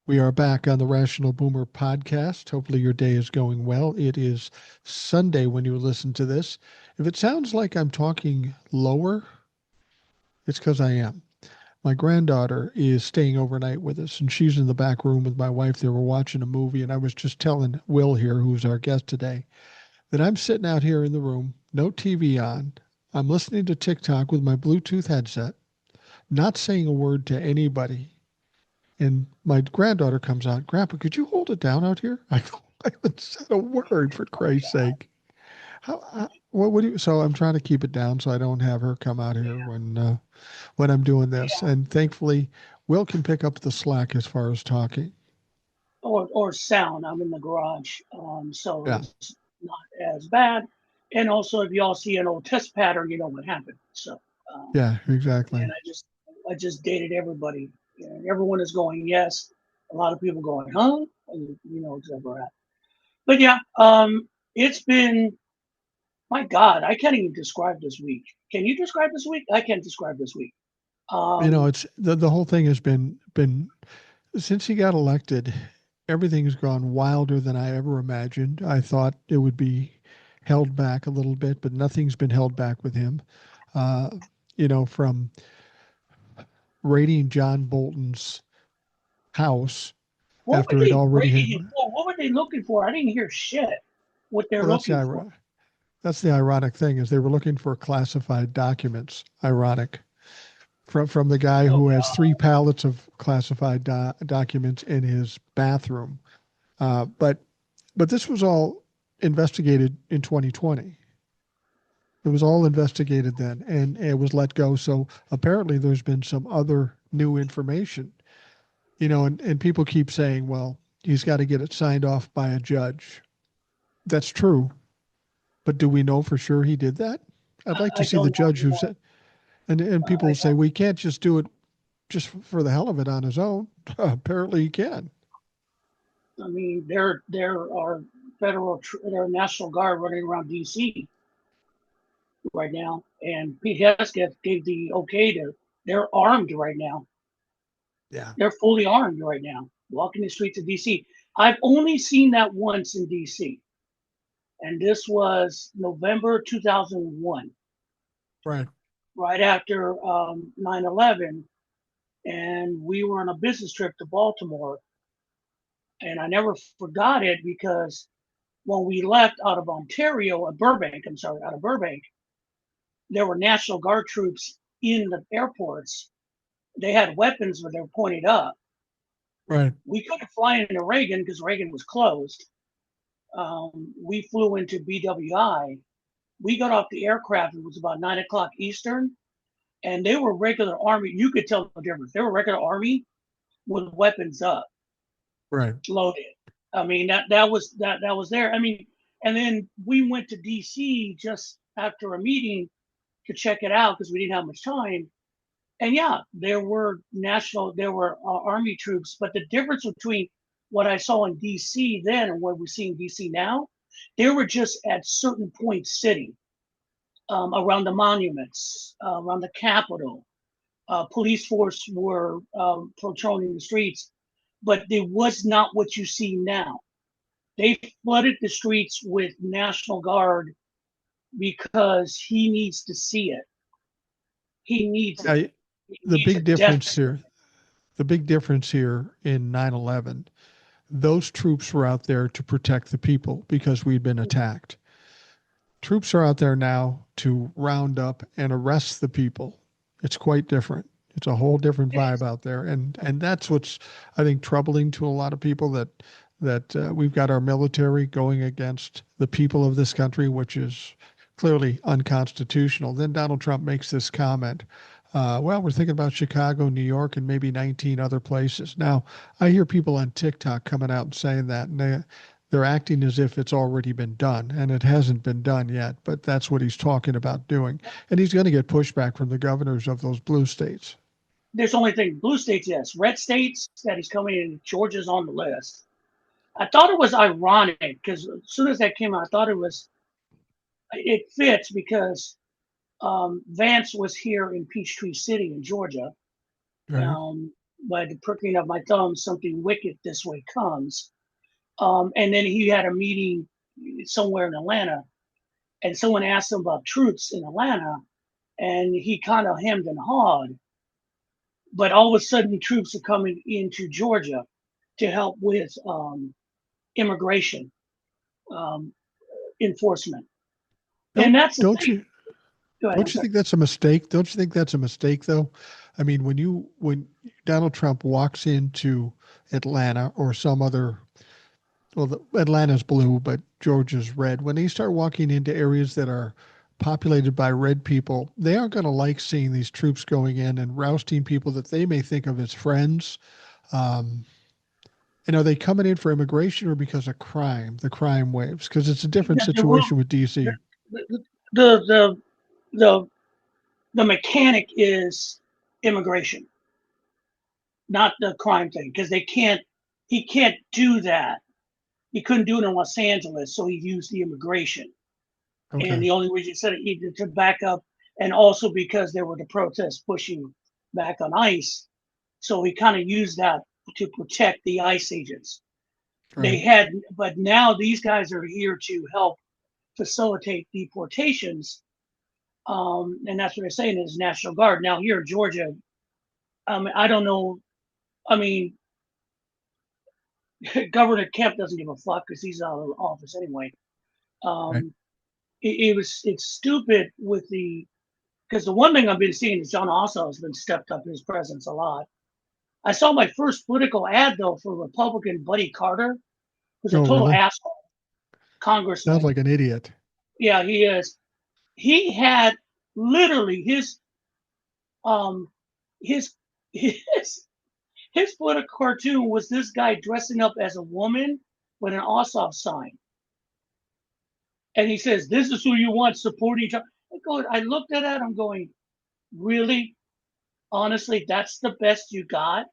We are back on the Rational Boomer podcast. Hopefully, your day is going well. It is Sunday when you listen to this. If it sounds like I'm talking lower, it's because I am. My granddaughter is staying overnight with us, and she's in the back room with my wife. They were watching a movie, and I was just telling Will here, who's our guest today, that I'm sitting out here in the room, no TV on. I'm listening to TikTok with my Bluetooth headset, not saying a word to anybody. And my granddaughter comes out, Grandpa, could you hold it down out here? I go, I haven't said a word for Christ's sake. What do you? So I'm trying to keep it down so I don't have her come out here when I'm doing this. And thankfully, Will can pick up the slack as far as talking. Or sound. I'm in the garage, so Yeah, it's not as bad. And also, if y'all see an old test pattern, you know what happened. So, um, yeah, exactly. and I just dated everybody. And everyone is going yes. A lot of people going huh, and you know exactly what happened. But yeah, it's been my God. I can't even describe this week. Can you describe this week? I can't describe this week. Um, It's the whole thing has been since he got elected, everything's gone wilder than I ever imagined. I thought it would be held back a little bit, but nothing's been held back with him. Uh, from raiding John Bolton's house what were after it they already had. rating him for? What were they looking for? I didn't hear shit. What they're Well, looking for? that's the ironic thing is they were looking for classified documents. Ironic from the guy Oh who has God. 3 pallets of classified documents in his bathroom. But this was all investigated in 2020. It was all investigated then, and it was let go. So apparently, there's been some other new information, and people keep saying, well, he's got to get it signed off by a judge. That's true, but do we know for sure he did that? I'd like to I see the don't know judge who anymore. said, and people I say we can't just do it just for the hell of it on his own. Apparently, he can. I mean, there are there are National Guard running around D.C. right now, and Pete Hesketh gave the okay to. They're armed right now. Yeah. They're fully armed right now, walking the streets of D.C. I've only seen that once in D.C., and this was November 2001, Right. right after 9/11, and we were on a business trip to Baltimore, and I never forgot it because when we left out of Ontario, Burbank, I'm sorry, out of Burbank, there were National Guard troops in the airports. They had weapons, but they were pointed up. Right. We couldn't fly into Reagan because Reagan was closed. We flew into BWI. We got off the aircraft. It was about 9 o'clock Eastern, and they were regular Army. You could tell the difference. They were regular Army with weapons up, Right. loaded. I mean that was there. I mean, and then we went to DC just after a meeting to check it out because we didn't have much time. And yeah, there were army troops, but the difference between what I saw in DC then and what we see in DC now, they were just at certain points sitting around the monuments, around the Capitol. Police force were patrolling the streets, but it was not what you see now. They flooded the streets with National Guard because he needs to see it. He needs it. I, He the needs big it difference desperately. here, the big difference here in 9/11, those troops were out there to protect the people because we'd been attacked. Troops are out there now to round up and arrest the people. It's quite different. It's a whole different It vibe is. out there, and that's what's I think troubling to a lot of people that we've got our military going against the people of this country, which is clearly unconstitutional. Then Donald Trump makes this comment. Well, we're thinking about Chicago, New York, and maybe 19 other places. Now, I hear people on TikTok coming out and saying that, and they're acting as if it's already been done, and it hasn't been done yet. But that's what he's talking about doing, and he's going to get pushback from the governors of those blue states. There's only thing blue states, yes. Red states that he's coming in, Georgia's on the list. I thought it was ironic because as soon as that came out, I thought it fits because Vance was here in Peachtree City in Georgia. Right. Um, by the pricking of my thumb, something wicked this way comes. And then he had a meeting somewhere in Atlanta, and someone asked him about troops in Atlanta, and he kind of hemmed and hawed. But all of a sudden, troops are coming into Georgia to help with immigration um, enforcement, and Don't that's the don't thing. you Go ahead. I'm don't you sorry. think that's a mistake? Don't you think that's a mistake though? I mean, when Donald Trump walks into Atlanta or some other, well, Atlanta's blue, but Georgia's red. When they start walking into areas that are populated by red people, they aren't going to like seeing these troops going in and rousting people that they may think of as friends. Um, and are they coming in for immigration or because of crime, the crime waves? Because it's a different The, the, rule- situation with the, DC. the, the, the, the mechanic is immigration, not the crime thing, because he can't do that. He couldn't do it in Los Angeles, so he used the immigration. And Okay. the only reason he said it either to back up, and also because there were the protests pushing back on ICE, so he kind of used that to protect the ICE agents. They Right. had, but now these guys are here to help facilitate deportations, and that's what they're saying is National Guard. Now here in Georgia, I don't know. I mean, Governor Kemp doesn't give a fuck because he's out of office anyway. Right. Um, it's stupid with the because the one thing I've been seeing is John Ossoff has been stepped up his presence a lot. I saw my first political ad though for Republican Buddy Carter, who's a Oh, total really? asshole Sounds congressman. like an idiot. Yeah, he is. He had literally um his his his political cartoon was this guy dressing up as a woman with an Ossoff sign, and he says, "This is who you want supporting each other." I looked at that. I'm going, really? Honestly, that's the best you got?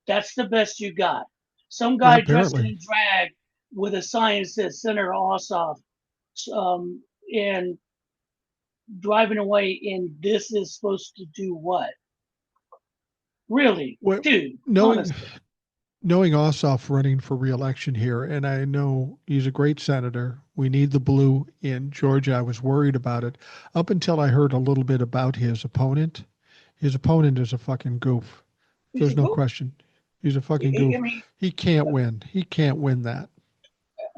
That's the best you got. Some Yeah, guy dressed apparently. in drag with a sign that says Senator Ossoff, and driving away, and this is supposed to do what? Really? Well, Dude, knowing honestly. knowing Ossoff running for reelection here, and I know he's a great senator. We need the blue in Georgia. I was worried about it up until I heard a little bit about his opponent. His opponent is a fucking goof. He's a There's no goof. question. He's a fucking I goof. mean, He can't win. He can't win that.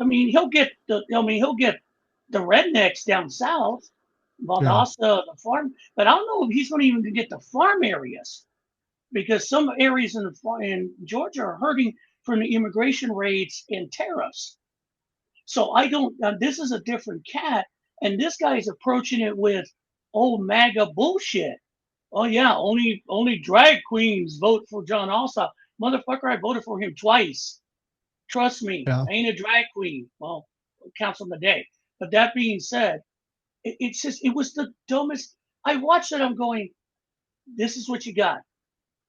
he'll get the rednecks down south, Yeah. Valdosta, the farm, but I don't know if he's going to even get the farm areas because some areas in Georgia are hurting from the immigration raids and tariffs. So I don't. This is a different cat, and this guy is approaching it with old MAGA bullshit. Oh yeah, only drag queens vote for John Ossoff. Motherfucker, I voted for him twice. Trust me, Yeah. I ain't a drag queen. Well, it counts on the day. But that being said, it's just it was the dumbest. I watched it. I'm going, this is what you got.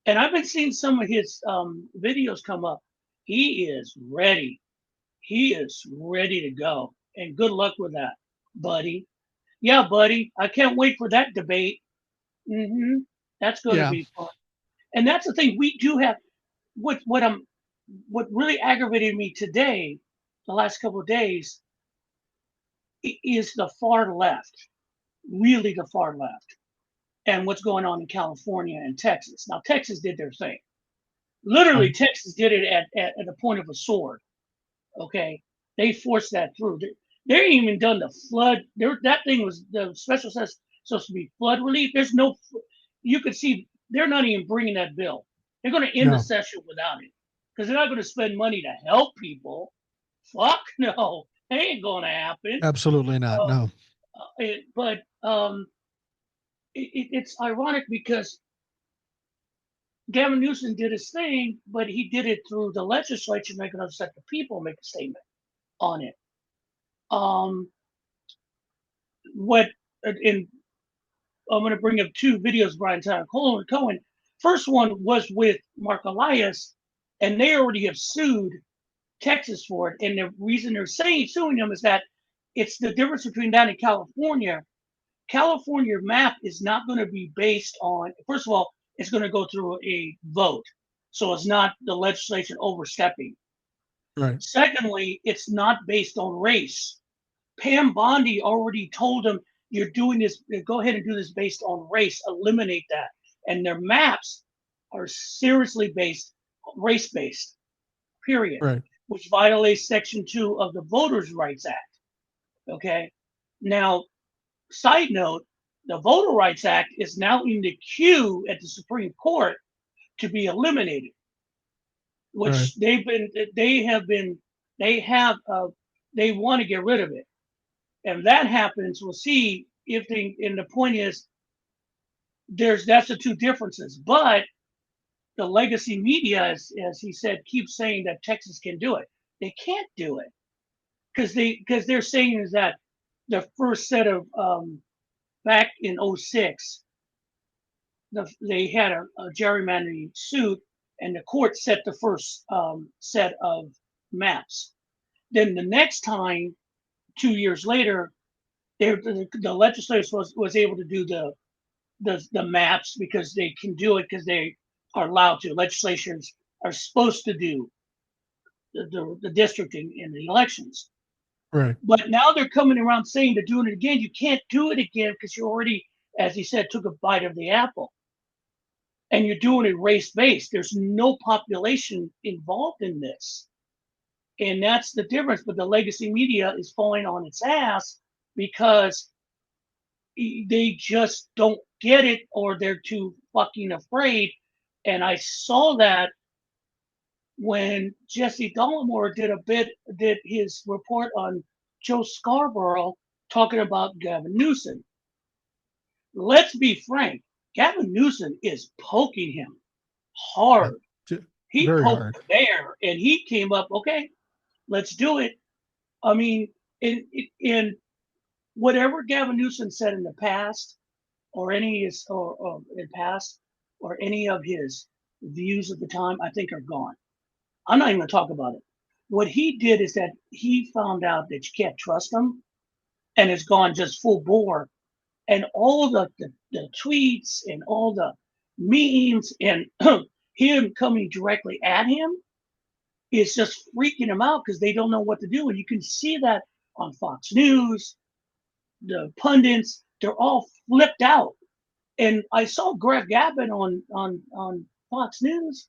And I've been seeing some of his videos come up. He is ready. He is ready to go. And good luck with that, buddy. Yeah, buddy. I can't wait for that debate. Mm-hmm. That's going to Yeah. be fun. And that's the thing. We do have what really aggravated me today, the last couple of days, is the far left. Really, the far left, and what's going on in California and Texas. Now, Texas did their thing. Literally, Right. Texas did it at the point of a sword. Okay, they forced that through. They ain't even done the flood. That thing was the special session supposed to be flood relief. There's no. You could see they're not even bringing that bill. They're going to end the No. session without it because they're not going to spend money to help people. Fuck no, that ain't going to happen. Absolutely not. Uh, No. but it's ironic because Gavin Newsom did his thing, but he did it through the legislature, making upset the people, make a statement on it. Um, what in I'm going to bring up two videos, Brian Tyler Cohen. First one was with Mark Elias, and they already have sued Texas for it. And the reason they're suing them is that it's the difference between that and California. California map is not going to be based on, first of all, it's going to go through a vote. So it's not the legislation overstepping. Right. Secondly, it's not based on race. Pam Bondi already told them, you're doing this, go ahead and do this based on race, eliminate that. And their maps are seriously based, race based, period, Right. which violates Section 2 of the Voters' Rights Act. Okay. Now, side note, the Voter Rights Act is now in the queue at the Supreme Court to be eliminated, Right. which they want to get rid of it. And that happens, we'll see if they, and the point is, that's the two differences. But the legacy media, as he said, keeps saying that Texas can do it. They can't do it because they're saying is that the first set of back in 06, they had a gerrymandering suit, and the court set the first set of maps. Then the next time, 2 years later, the legislature was able to do the maps because they can do it because they are allowed to. Legislatures are supposed to do the districting in the elections. Right. But now they're coming around saying they're doing it again. You can't do it again because you already, as he said, took a bite of the apple. And you're doing it race-based. There's no population involved in this. And that's the difference. But the legacy media is falling on its ass because they just don't get it, or they're too fucking afraid. And I saw that when Jesse Dollemore did his report on Joe Scarborough talking about Gavin Newsom. Let's be frank, Gavin Newsom is poking him Yeah. hard. He Very poked hard. the bear, and he came up, okay, let's do it. I mean, in whatever Gavin Newsom said in the past, or any or in past, or any of his views at the time, I think are gone. I'm not even going to talk about it. What he did is that he found out that you can't trust him, and it's gone just full bore. And all the tweets and all the memes and him coming directly at him is just freaking him out because they don't know what to do. And you can see that on Fox News, the pundits, they're all flipped out. And I saw Greg Gavin on Fox News,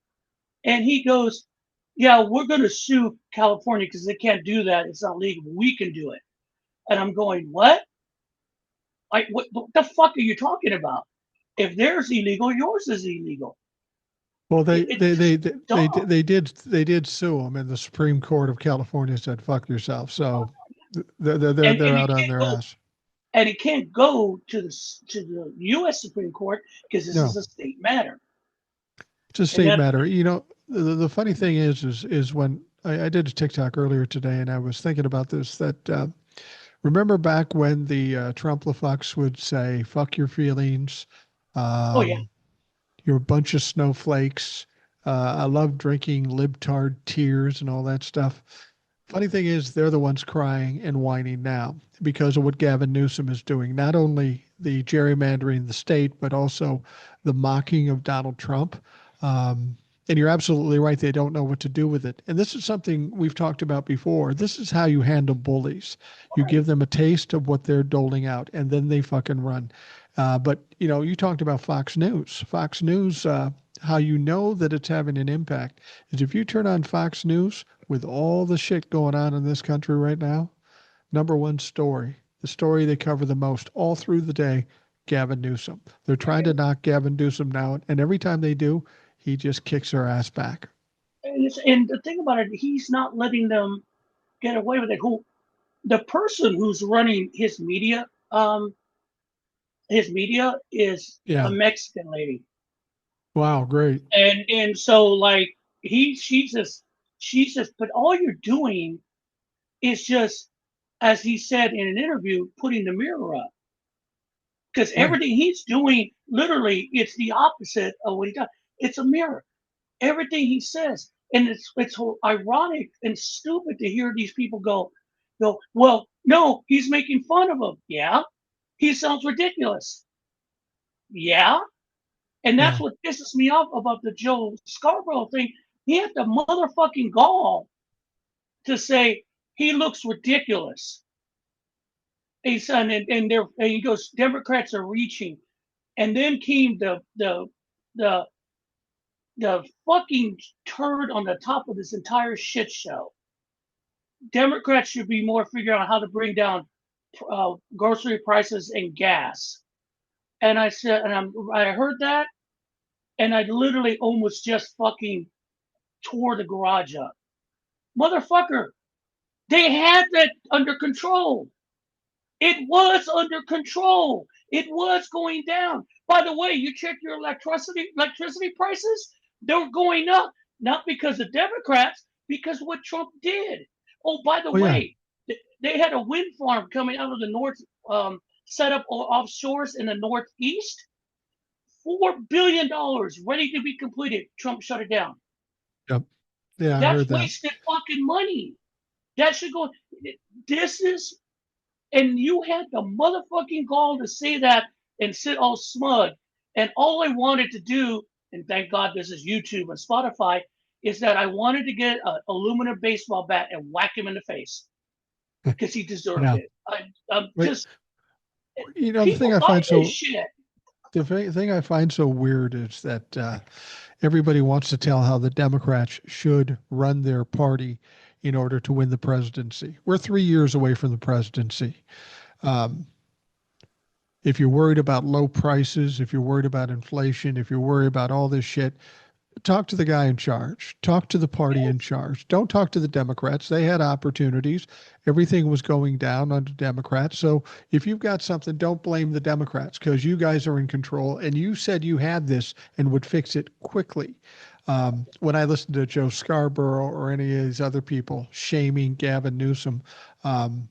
and he goes, "Yeah, we're going to sue California because they can't do that. It's not legal. We can do it." And I'm going, "What? What the fuck are you talking about? If theirs illegal, yours is illegal." Well, It's just dumb. they did sue him, and the Supreme Court of California said "fuck yourself." So they're And out on their ass. it can't go to the U.S. Supreme Court because this is No, a state matter. it's a And state that, matter. You know, the funny thing is when I did a TikTok earlier today, and I was thinking about this. That remember back when the Trump-la-fucks would say "fuck your feelings," oh yeah, um, "you're a bunch of snowflakes." I love drinking libtard tears and all that stuff. Funny thing is, they're the ones crying and whining now because of what Gavin Newsom is doing. Not only the gerrymandering the state, but also the mocking of Donald Trump. Um, and you're absolutely right. They don't know what to do with it. And this is something we've talked about before. This is how you handle bullies. You right. give them a taste of what they're doling out, and then they fucking run. But you know, you talked about Fox News. Fox News, how you know that it's having an impact is if you turn on Fox News with all the shit going on in this country right now, number one story, the story they cover the most all through the day, Gavin Newsom. They're trying to knock Gavin Newsom down, and every time they do, he just kicks their ass back. And the thing about it, he's not letting them get away with it. Who the person who's running his media is a Yeah. Mexican lady, Wow. Great. and so like she's just, but all you're doing is just, as he said in an interview, putting the mirror up because Right. everything he's doing, literally, it's the opposite of what he does. It's a mirror. Everything he says, and it's ironic and stupid to hear these people go, well, no, he's making fun of him. Yeah, he sounds ridiculous. Yeah, And that's Yeah. what pisses me off about the Joe Scarborough thing. He had the motherfucking gall to say he looks ridiculous. He said, and he goes, Democrats are reaching. And then came the the fucking turd on the top of this entire shit show. Democrats should be more figuring out how to bring down grocery prices and gas. And I said, I heard that, and I literally almost just fucking tore the garage up. Motherfucker, they had that under control. It was under control. It was going down. By the way, you check your electricity prices, they're going up, not because of Democrats, because what Trump did. Oh, by the Oh yeah. way, they had a wind farm coming out of the north, set up offshores in the northeast. $4 billion ready to be completed. Trump shut it down. Yep. Yeah, I That's heard that. wasted fucking money. That should go. This is, and you had the motherfucking gall to say that and sit all smug. And all I wanted to do, and thank God this is YouTube and Spotify, is that I wanted to get an aluminum baseball bat and whack him in the face because he deserved Yeah. it. I'm Wait, just, the thing people I like find this so shit. thing I find so weird is that everybody wants to tell how the Democrats should run their party in order to win the presidency. We're 3 years away from the presidency. Um, if you're worried about low prices, if you're worried about inflation, if you're worried about all this shit, talk to the guy in charge. Talk to the party in charge. Don't talk to the Democrats. They had opportunities. Everything was going down under Democrats. So if you've got something, don't blame the Democrats because you guys are in control. And you said you had this and would fix it quickly. When I listen to Joe Scarborough or any of these other people shaming Gavin Newsom, um,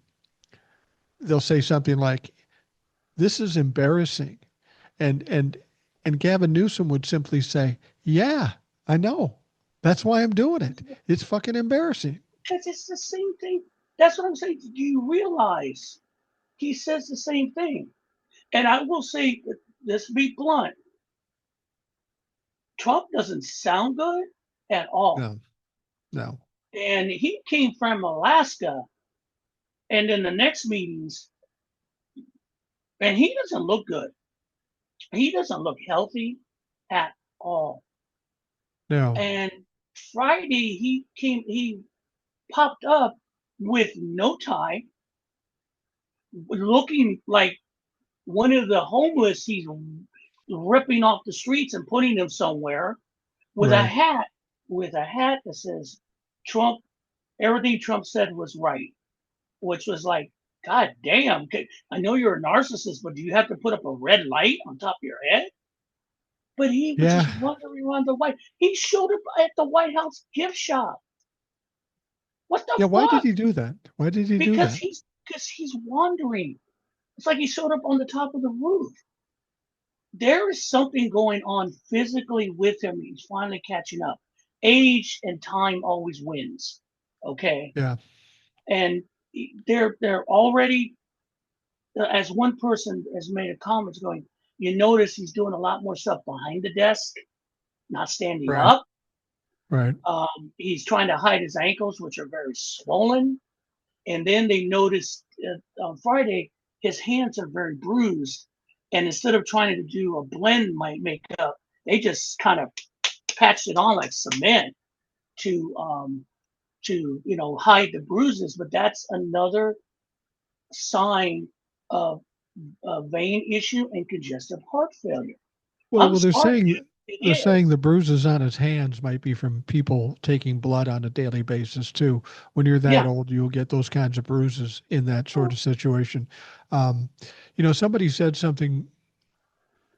they'll say something like, "This is embarrassing," and and and Gavin Newsom would simply say, "Yeah, I know. That's why I'm doing it. It's fucking embarrassing." Because it's the same thing. That's what I'm saying. Do you realize he says the same thing? And I will say, let's be blunt, Trump doesn't sound good at all. No, no, And he came from Alaska, and in the next meetings, and he doesn't look good. He doesn't look healthy at all. no. And Friday, he popped up with no tie, looking like one of the homeless he's ripping off the streets and putting them somewhere with a Right. hat, that says Trump, everything Trump said was right, which was like, God damn, I know you're a narcissist, but do you have to put up a red light on top of your head? But he was Yeah. just wandering around the White. He showed up at the White House gift shop. What the Yeah. Why did fuck? he do that? Why did he do Because that? he's wandering. It's like he showed up on the top of the roof. There is something going on physically with him. He's finally catching up. Age and time always wins. Okay. Yeah. And they're already, as one person has made a comment going, you notice he's doing a lot more stuff behind the desk, not standing Right. up. Right. He's trying to hide his ankles, which are very swollen. And then they noticed on Friday his hands are very bruised. And instead of trying to do a blend makeup, they just kind of patched it on like cement to hide the bruises. But that's another sign of a vein issue and congestive heart failure. Well, I'm well, they're sorry, saying dude, it is. the bruises on his hands might be from people taking blood on a daily basis too. When you're that Yeah. old, you'll get those kinds of bruises in that sort of situation. Um, somebody said something.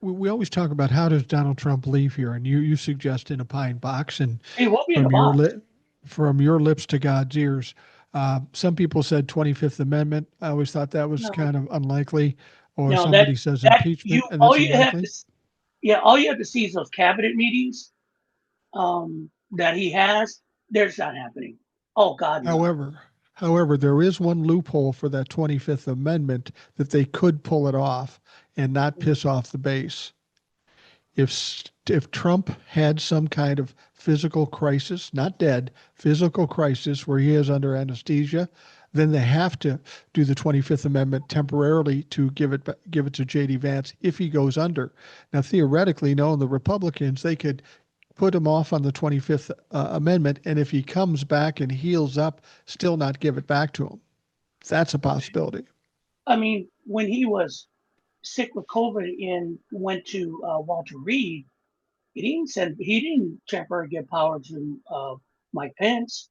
We always talk about how does Donald Trump leave here, and you suggest in a pine box, and He will be in the from your box. lip, from your lips to God's ears. Some people said 25th Amendment. I always thought that was No, kind of unlikely, or no, somebody says that you impeachment, and all that's you have unlikely. to yeah, all you have to see is those cabinet meetings that he has. There's not happening. Oh God, no. However, there is one loophole for that 25th Amendment that they could pull it off and not piss off the base. if Trump had some kind of physical crisis, not dead, physical crisis where he is under anesthesia, then they have to do the 25th Amendment temporarily to give it to JD Vance if he goes under. Now, theoretically, knowing the Republicans, they could put him off on the 25th Amendment, and if he comes back and heals up, still not give it back to him. That's a possibility. I mean, when he was sick with COVID and went to Walter Reed, he didn't temporarily give power to Mike Pence.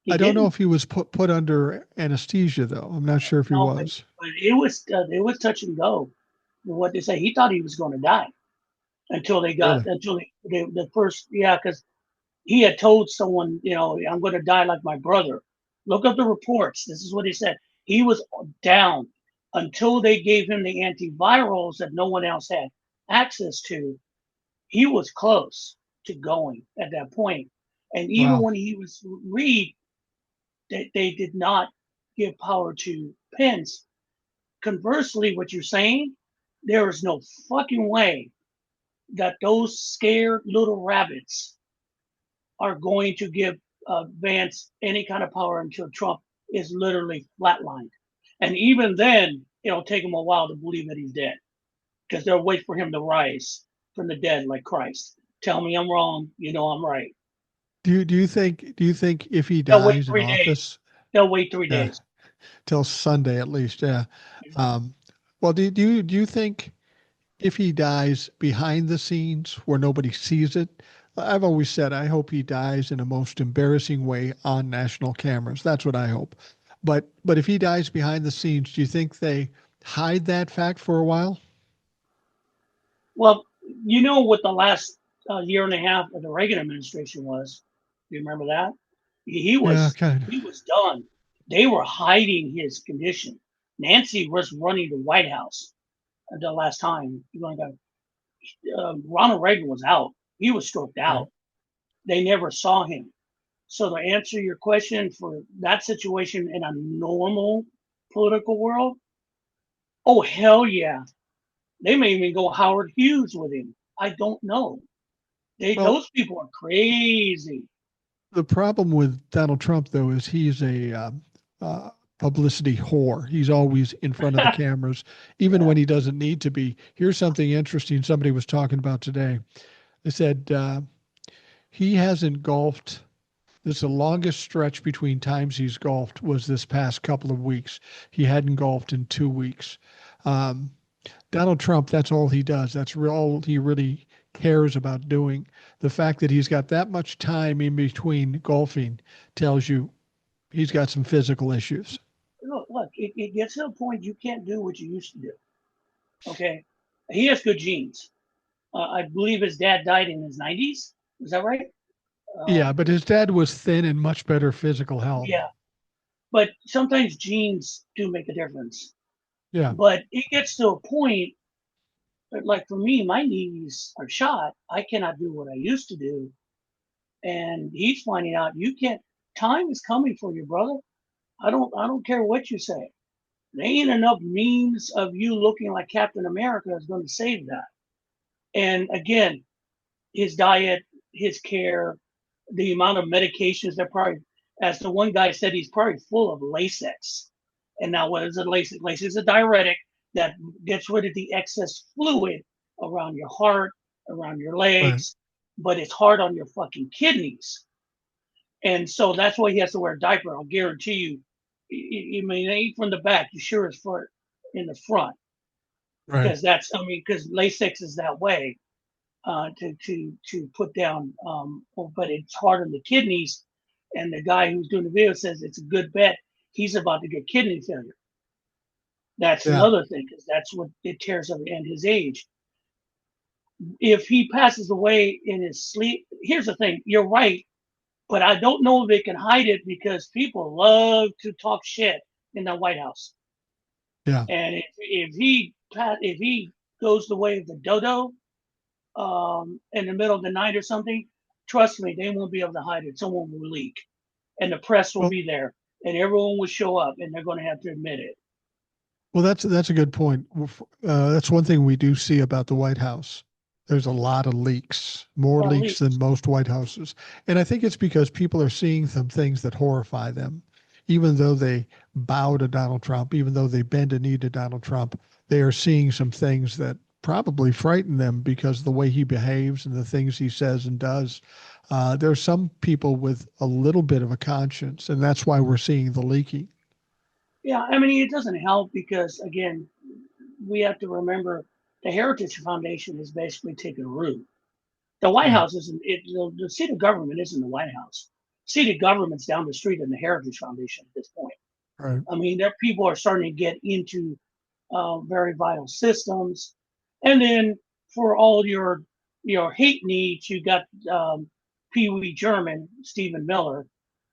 He I don't know didn't. if he was put under anesthesia though. I'm not sure if he No, was. but it was touch and go. What they say, he thought he was going to die Really? until the first, yeah, because he had told someone, I'm going to die like my brother. Look up the reports. This is what he said. He was down until they gave him the antivirals that no one else had access to. He was close to going at that point. And even Wow. when he was Reed, they did not give power to Pence. Conversely, what you're saying, there is no fucking way that those scared little rabbits are going to give Vance any kind of power until Trump is literally flatlined. And even then, it'll take them a while to believe that he's dead because they'll wait for him to rise from the dead like Christ. Tell me I'm wrong. I'm right. Do you think if he They'll wait dies in 3 days. office, They'll wait three yeah, days. till Sunday at least, yeah. Um, well, do you think if he dies behind the scenes where nobody sees it? I've always said I hope he dies in a most embarrassing way on national cameras. That's what I hope. But if he dies behind the scenes, do you think they hide that fact for a while? Well, what the last year and a half of the Reagan administration was. Do you remember that? He Yeah, was kind of. he was done. They were hiding his condition. Nancy was running the White House the last time. Ronald Reagan was out. He was stroked Right. out. They never saw him. So to answer your question, for that situation in a normal political world, oh hell yeah, they may even go Howard Hughes with him. I don't know. Well, Those people are crazy. the problem with Donald Trump, though, is he's a uh, publicity whore. He's always in front of the cameras, even Yeah. when he doesn't need to be. Here's something interesting somebody was talking about today. They said he hasn't golfed. This is the longest stretch between times he's golfed was this past couple of weeks. He hadn't golfed in 2 weeks. Um, Donald Trump, that's all he does. That's all he really cares about doing. The fact that he's got that much time in between golfing tells you he's got some physical issues. Look, it gets to a point you can't do what you used to do. Okay. He has good genes. I believe his dad died in his 90s. Is that right? Yeah, Um, but his dad was thin and much better physical health. yeah. But sometimes genes do make a difference. Yeah. But it gets to a point, like for me, my knees are shot. I cannot do what I used to do. And he's finding out you can't, time is coming for you, brother. I don't care what you say. There ain't enough memes of you looking like Captain America is going to save that. And again, his diet, his care, the amount of medications that probably, as the one guy said, he's probably full of Lasix. And now, what is it? Lasix? Lasix is a diuretic that gets rid of the excess fluid around your heart, around your Right. legs, but it's hard on your fucking kidneys. And so that's why he has to wear a diaper. I'll guarantee you. I mean, it ain't from the back. You sure as for in the front Right. because because Lasix is that way to put down, but it's hard on the kidneys. And the guy who's doing the video says it's a good bet he's about to get kidney failure. That's Yeah. another thing because that's what it tears up and his age. If he passes away in his sleep, here's the thing: you're right, but I don't know if they can hide it because people love to talk shit in the White House. Yeah. And if he goes the way of the dodo, in the middle of the night or something, trust me, they won't be able to hide it. Someone will leak, and the press will Well, be there, and everyone will show up, and they're going to have to admit it. well, that's a good point. That's one thing we do see about the White House. There's a lot of leaks, more leaks than leaks. most White Houses. And I think it's because people are seeing some things that horrify them. Even though they bow to Donald Trump, even though they bend a knee to Donald Trump, they are seeing some things that probably frighten them because of the way he behaves and the things he says and does. There are some people with a little bit of a conscience, and that's why we're seeing the leaking. Yeah, I mean, it doesn't help because, again, we have to remember the Heritage Foundation has basically taken root. The White Right, House isn't, the seat of government isn't the White House. Seat of government's down the street in the Heritage Foundation at this point. right. I mean, there people are starting to get into very vital systems. And then for all your hate needs, you got Pee Wee German, Stephen Miller,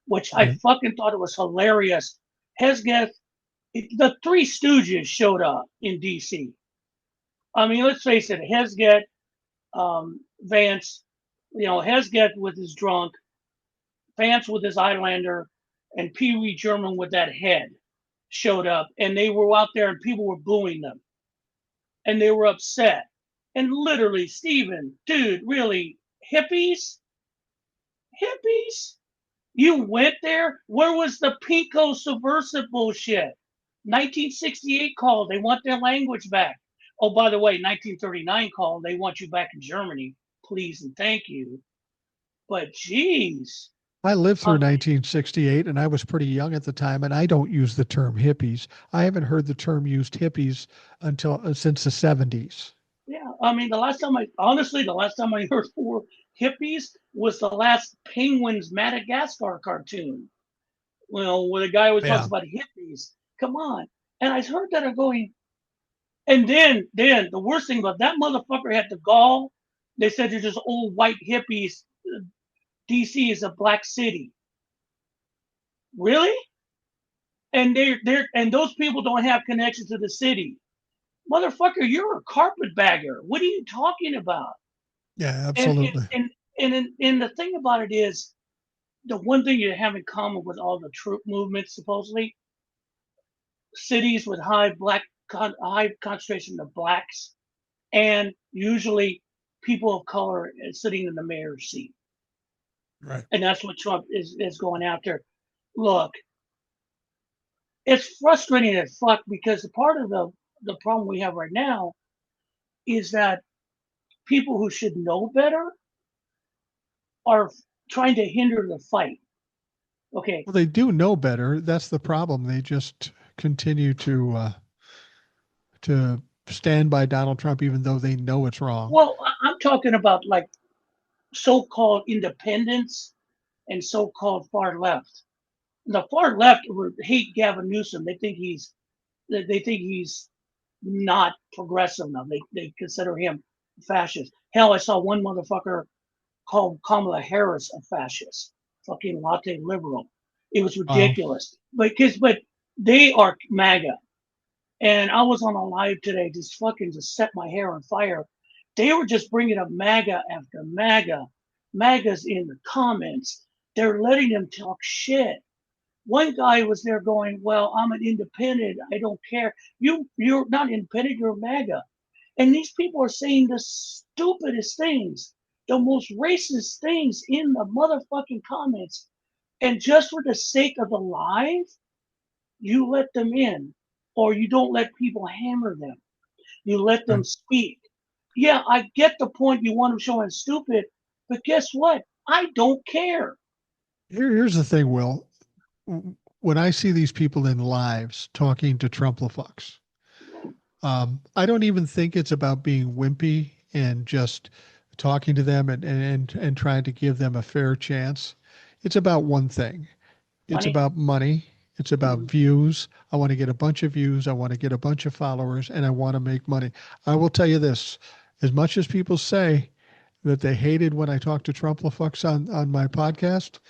which I Right. fucking thought it was hilarious. Hesgeth, the Three Stooges showed up in D.C. I mean, let's face it, Hesgeth, Vance, Hesgeth with his drunk, Vance with his Eyelander, and Pee Wee German with that head showed up, and they were out there, and people were booing them, and they were upset. And literally, Steven, dude, really, hippies? Hippies? You went there? Where was the Pinko subversive bullshit? 1968 call, they want their language back. Oh, by the way, 1939 call, they want you back in Germany. Please and thank you. But geez. I lived through Um, 1968 and I was pretty young at the time, and I don't use the term hippies. I haven't heard the term used hippies until since the 70s. yeah, I mean, the last time I heard for hippies was the last Penguins Madagascar cartoon. Where the guy always talks Yeah. about hippies. Come on. And I heard that I'm going, and then the worst thing about that motherfucker had the gall. They said they're just old white hippies. DC is a black city. Really? And and those people don't have connection to the city. Motherfucker, you're a carpetbagger. What are you talking about? Yeah, And absolutely. and the thing about it is, the one thing you have in common with all the troop movements, supposedly, cities with high concentration of blacks, and usually people of color sitting in the mayor's seat. Right. And that's what Trump is going after. Look, it's frustrating as fuck because part of the problem we have right now is that people who should know better are trying to hinder the fight. Okay. Well, they do know better. That's the problem. They just continue to stand by Donald Trump even though they know it's wrong. Well, I'm talking about like so-called independents and so-called far left. The far left hate Gavin Newsom. They think he's not progressive enough. They consider him fascist. Hell, I saw one motherfucker call Kamala Harris a fascist, fucking latte liberal. It was Wow. ridiculous. But they are MAGA, and I was on a live today, just set my hair on fire. They were just bringing up MAGA after MAGA, MAGA's in the comments. They're letting them talk shit. One guy was there going, "Well, I'm an independent. I don't care. You're not independent. You're MAGA." And these people are saying the stupidest things, the most racist things in the motherfucking comments. And just for the sake of the live, you let them in, or you don't let people hammer them. You let them Right. speak. Yeah, I get the point. You want them showing stupid, but guess what? I don't care. Here's the thing, Will. When I see these people in lives talking to Trumplafucks, I don't even think it's about being wimpy and just talking to them and trying to give them a fair chance. It's about one thing. It's Money. about money. It's about Mm-hmm. views. I want to get a bunch of views. I want to get a bunch of followers, and I want to make money. I will tell you this: as much as people say that they hated when I talked to Trumplafucks on my podcast,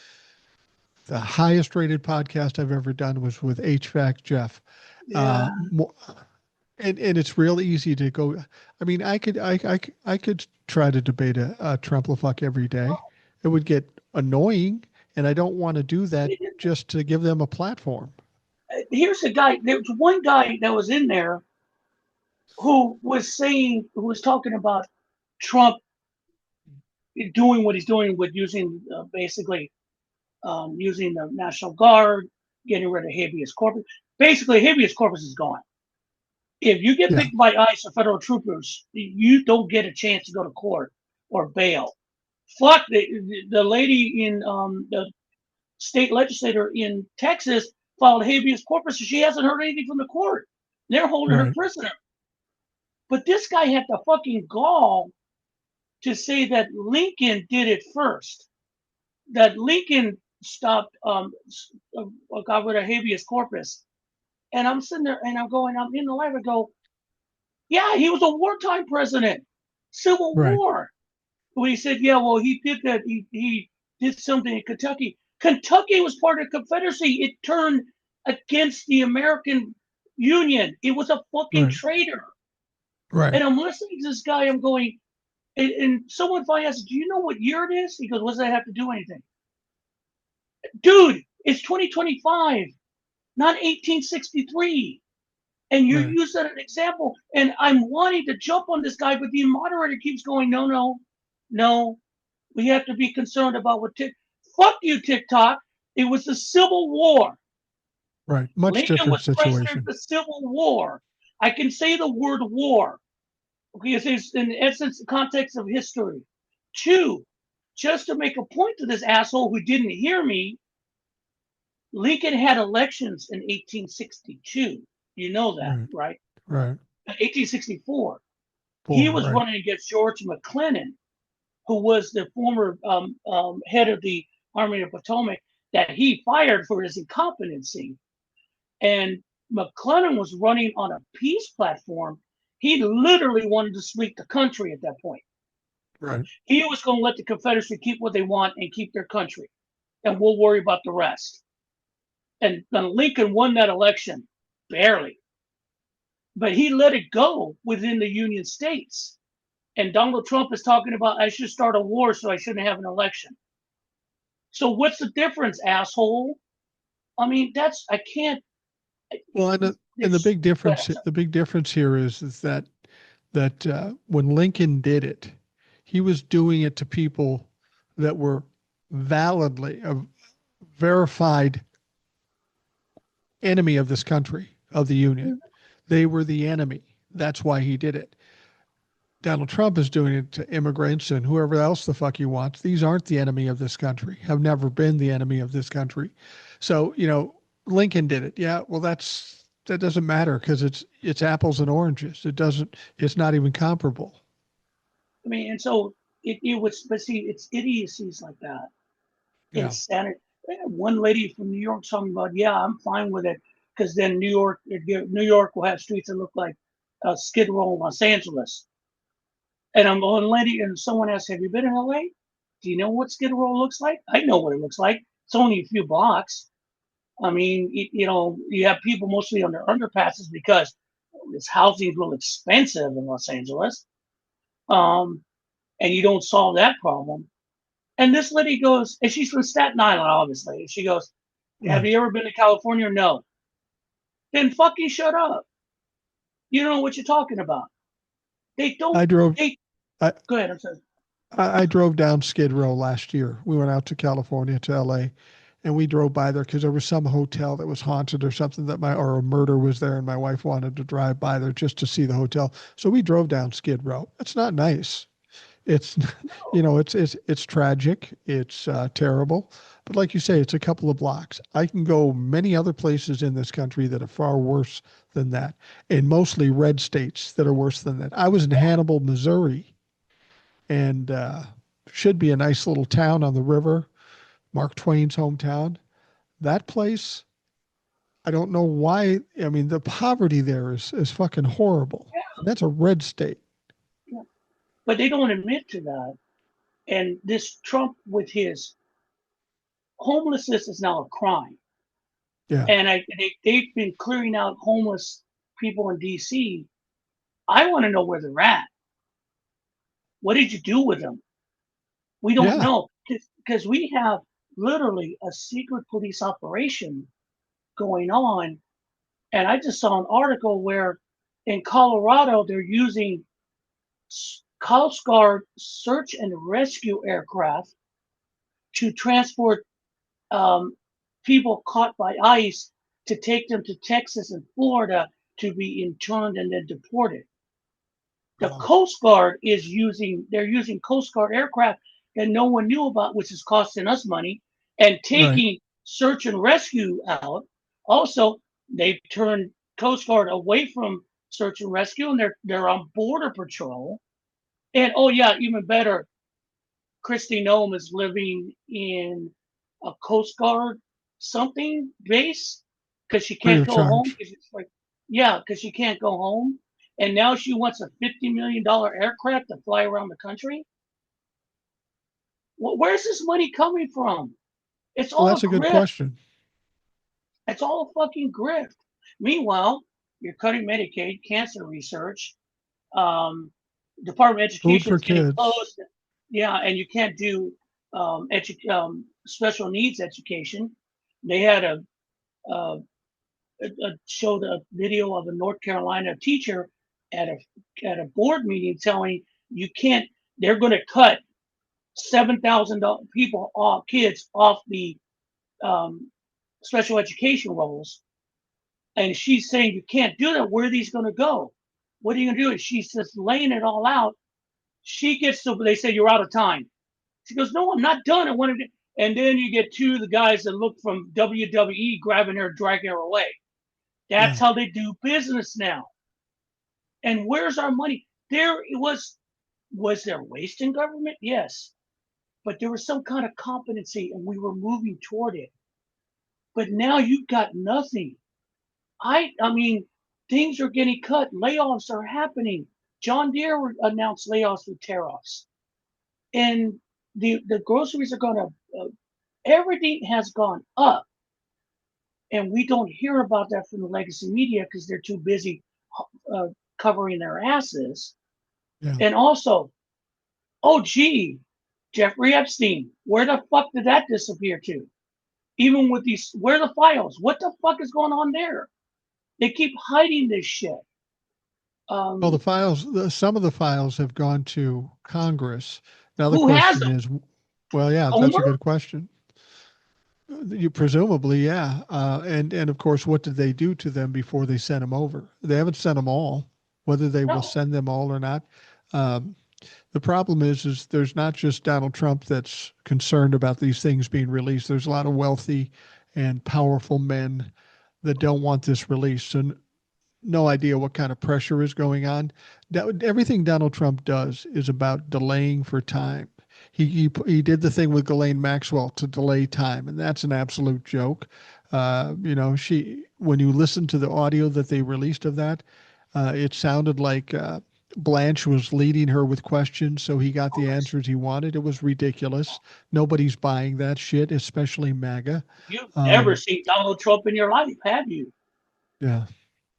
the highest rated podcast I've ever done was with HVAC Jeff. Yeah. Uh, and it's real easy to go. I mean, I could try to debate a Trumplafuck every day. It would get annoying, and I don't want to do that just to give them a platform. Here's a guy. There was one guy that was in there who was talking about Trump doing what he's doing with using basically using the National Guard, getting rid of habeas corpus. Basically, habeas corpus is gone. If you get Yeah. picked by ICE or federal troopers, you don't get a chance to go to court or bail. Fuck the lady in the state legislator in Texas filed habeas corpus, so she hasn't heard anything from the court. They're holding her Right. prisoner. But this guy had the fucking gall to say that Lincoln did it first. That Lincoln stopped, got rid of habeas corpus. And I'm sitting there and I'm in the library. I go, yeah, he was a wartime president, Civil Right. War. When he said, yeah, well, he did that. He did something in Kentucky. Kentucky was part of the Confederacy. It turned against the American Union. It was a fucking Right. traitor. Right. And I'm listening to this guy. I'm going, and someone finally asked, do you know what year it is? He goes, what does that have to do with anything? Dude, it's 2025, not 1863. And you Right. use that as an example. And I'm wanting to jump on this guy, but the moderator keeps going, no, no, no. We have to be concerned about what fuck you, TikTok. It was the Civil War. Right. Much Lincoln different was president of situation. the Civil War. I can say the word war because it's in essence the context of history. Two, just to make a point to this asshole who didn't hear me, Lincoln had elections in 1862. You know that, Right. right? Right. 1864. He Four. was Right. running against George McClellan, who was the former head of the Army of Potomac that he fired for his incompetency. And McClellan was running on a peace platform. He literally wanted to split the country at that point. Right. He was going to let the Confederacy keep what they want and keep their country, and we'll worry about the rest. And Lincoln won that election, barely. But he let it go within the Union states. And Donald Trump is talking about I should start a war so I shouldn't have an election. So what's the difference, asshole? I mean, I can't. Well, and It's, the big difference here is that when Lincoln did it, he was doing it to people that were validly a verified enemy of this country, of the Union. They were the enemy. That's why he did it. Donald Trump is doing it to immigrants and whoever else the fuck he wants. These aren't the enemy of this country, have never been the enemy of this country. So, Lincoln did it. Yeah, well, that doesn't matter because it's apples and oranges. It's not even comparable. I mean, and so it was, but see, it's idiocies like that. Yeah. Insanity. One lady from New York talking about, yeah, I'm fine with it because then New York will have streets that look like Skid Row in Los Angeles. And I'm going, lady, and someone asks, have you been in LA? Do you know what Skid Row looks like? I know what it looks like. It's only a few blocks. I mean, you have people mostly on their underpasses because this housing is real expensive in Los Angeles. Um, and you don't solve that problem. And this lady goes, and she's from Staten Island, obviously. And she goes, have Right. you ever been to California? No. Then fucking shut up. You don't know what you're talking about. They don't, I drove they, I, go ahead. I'm sorry. I drove down Skid Row last year. We went out to California to LA and we drove by there because there was some hotel that was haunted or something or a murder was there and my wife wanted to drive by there just to see the hotel. So we drove down Skid Row. It's not nice. It's it's tragic. It's terrible. But like you say, it's a couple of blocks. I can go many other places in this country that are far worse than that, and mostly red states that are worse than that. I was in Hannibal, Missouri, and should be a nice little town on the river, Mark Twain's hometown. That place, I don't know why. I mean, the poverty there is fucking horrible. And that's a red state. Yeah. But they don't admit to that. And this Trump with his homelessness is now a crime. Yeah. And they've been clearing out homeless people in DC. I want to know where they're at. What did you do with them? We don't Yeah. know because we have literally a secret police operation going on. And I just saw an article where in Colorado they're using Coast Guard search and rescue aircraft to transport um, people caught by ICE to take them to Texas and Florida to be interned and then deported. The Wow. Coast Guard they're using Coast Guard aircraft that no one knew about, which is costing us money, and Right. taking search and rescue out. Also, they've turned Coast Guard away from search and rescue, and they're on border patrol. And oh yeah, even better, Christy Nome is living in a Coast Guard something base because she Free can't of go home. charge. Cause it's like, yeah, because she can't go home. And now she wants a $50 million aircraft to fly around the country. Well, where's this money coming from? It's Well, all a that's a good grift. question. It's all a fucking grift. Meanwhile, you're cutting Medicaid, cancer research. Um, Department of Food Education for is getting kids. closed. Yeah, and you can't do special needs education. They had uh, showed a video of a North Carolina teacher at a board meeting telling you can't. They're going to cut 7,000 people off kids off the um, special education roles, and she's saying you can't do that. Where are these going to go? What are you going to do? And she's just laying it all out. She gets to. They say you're out of time. She goes, no, I'm not done. I wanted to. And then you get two of the guys that look from WWE grabbing her, dragging her away. That's Yeah. how they do business now. And where's our money? There it was there waste in government? Yes. But there was some kind of competency and we were moving toward it. But now you've got nothing. I mean, things are getting cut. Layoffs are happening. John Deere announced layoffs with tariffs. And the groceries are going to, everything has gone up. And we don't hear about that from the legacy media because they're too busy uh, covering their asses. Yeah. And also, oh, gee, Jeffrey Epstein, where the fuck did that disappear to? Even with these, where are the files? What the fuck is going on there? They keep hiding this shit. Well, the Um, files, some of the files have gone to Congress. Now the who has question them? is, well, yeah, that's a Comer? good question. You presumably, yeah, and of course, what did they do to them before they sent them over? They haven't sent them all. Whether they will No. send them all or not, um, the problem is there's not just Donald Trump that's concerned about these things being released. There's a lot of wealthy and powerful men that don't want this released. So no idea what kind of pressure is going on. Everything Donald Trump does is about delaying for time. He did the thing with Ghislaine Maxwell to delay time, and that's an absolute joke. She when you listen to the audio that they released of that, it sounded like Blanche was leading her with questions, so he got the answers he wanted. It was ridiculous. Nobody's buying that shit, especially MAGA. You've never Um, seen Donald Trump in your life, have you? yeah.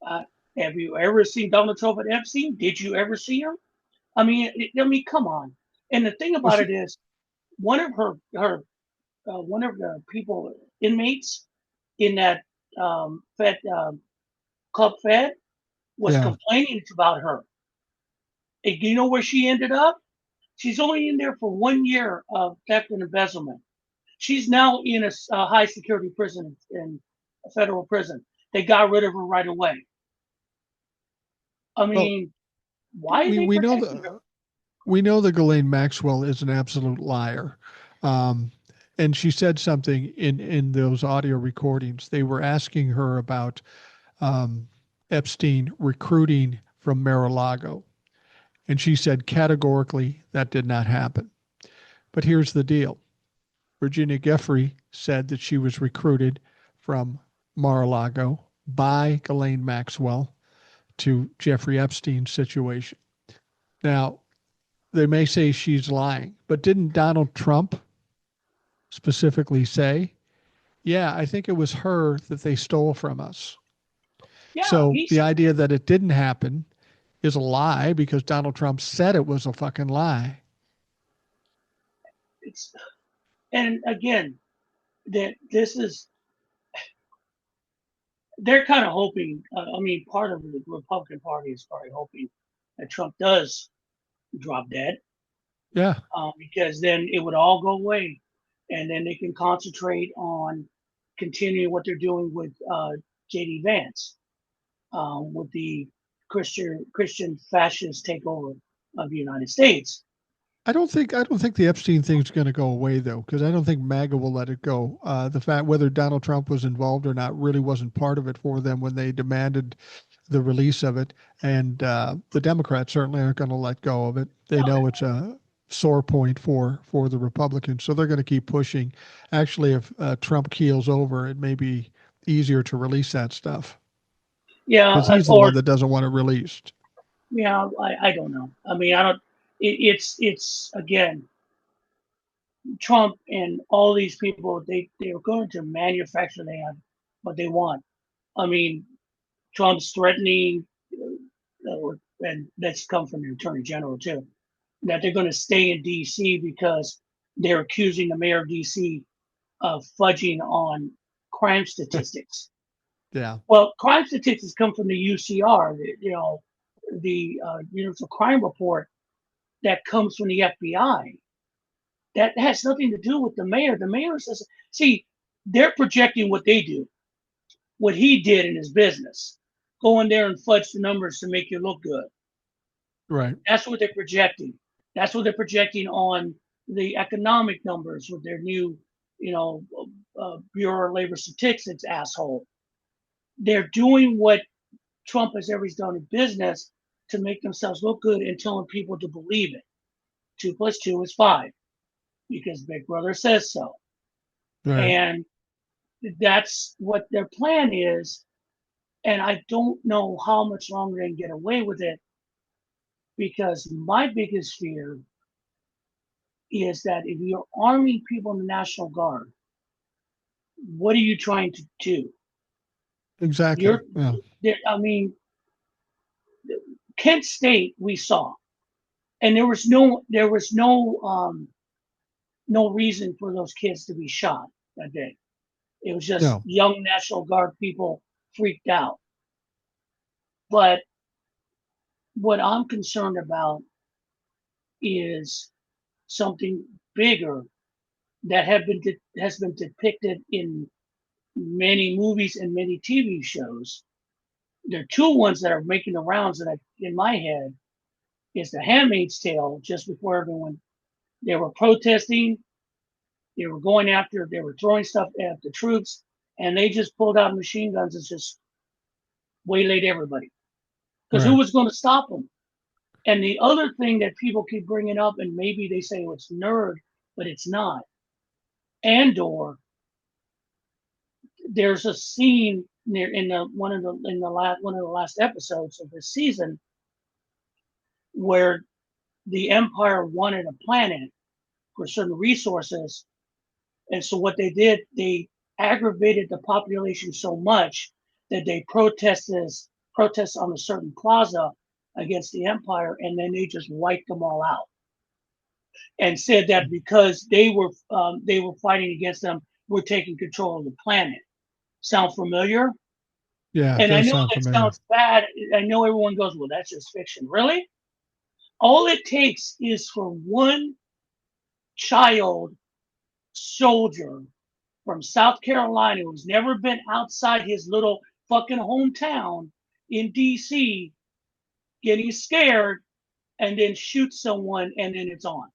Uh, have you ever seen Donald Trump at Epstein? Did you ever see him? I mean, come on. And the thing Well, about it is, one of one of the people inmates in that Fed Club Fed was yeah. complaining about her. And do you know where she ended up? She's only in there for 1 year of theft and embezzlement. She's now in a high security prison in a federal prison. They got rid of her right away. I Well, mean, why are we they we know protecting her? the we know that Ghislaine Maxwell is an absolute liar. Um, and she said something in those audio recordings. They were asking her about um, Epstein recruiting from Mar-a-Lago. And she said categorically that did not happen. But here's the deal. Virginia Giuffre said that she was recruited from Mar-a-Lago by Ghislaine Maxwell to Jeffrey Epstein's situation. Now, they may say she's lying, but didn't Donald Trump specifically say, yeah, I think it was her that they stole from us? Yeah, So he the said idea that it didn't happen is a lie because Donald Trump said it was a fucking lie. it's, and again, that this is, they're kind of hoping, I mean, part of the Republican Party is probably hoping that Trump does drop dead, Yeah. because then it would all go away, and then they can concentrate on continuing what they're doing with J.D. Vance, with the Christian fascist takeover of the United States. I don't think the Epstein thing's going to go away though, because I don't think MAGA will let it go. The fact whether Donald Trump was involved or not really wasn't part of it for them when they demanded the release of it, and the Democrats certainly aren't going to let go of it. They know it's a sore point for the Republicans, so they're going to keep pushing. Actually, if Trump keels over, it may be easier to release that stuff Yeah, because he's the or one that doesn't want it released. yeah, I don't know. I mean, I don't. It's again, Trump and all these people. They are going to manufacture they have what they want. I mean, Trump's threatening, and that's come from the attorney general too, that they're going to stay in D.C. because they're accusing the mayor of D.C. of fudging on crime statistics. Yeah, Well, crime statistics come from the UCR, the Universal Crime Report that comes from the FBI. That has nothing to do with the mayor. The mayor says, see, they're projecting what they do, what he did in his business. Go in there and fudge the numbers to make you look good. right. That's what they're projecting. That's what they're projecting on the economic numbers with their new, Bureau of Labor Statistics asshole. They're doing what Trump has always done in business to make themselves look good and telling people to believe it. 2 plus 2 is 5 because Big Brother says so. Right. And that's what their plan is. And I don't know how much longer they can get away with it because my biggest fear is that if you're arming people in the National Guard, what are you trying to do? Exactly. You're, Yeah. I mean, Kent State we saw, and there was no reason for those kids to be shot that day. It was just No. young National Guard people freaked out. But what I'm concerned about is something bigger that has been depicted in many movies and many TV shows. There are two ones that are making the rounds that in my head is The Handmaid's Tale. Just before everyone, they were protesting, they were going after, they were throwing stuff at the troops, and they just pulled out machine guns and just waylaid everybody. Because who Right. was going to stop them? And the other thing that people keep bringing up, and maybe they say, oh, it's nerd, but it's not. Andor, there's a scene near in the one of the last episodes of this season where the Empire wanted a planet for certain resources, and so what they did, they aggravated the population so much that they protests on a certain plaza against the Empire, and then they just wiped them all out and said that because they were fighting against them, we're taking control of the planet. Sound familiar? Yeah, it And I does know sound that familiar. sounds bad. I know everyone goes, well, that's just fiction. Really? All it takes is for one child soldier from South Carolina who's never been outside his little fucking hometown in DC getting scared and then shoot someone and then it's on.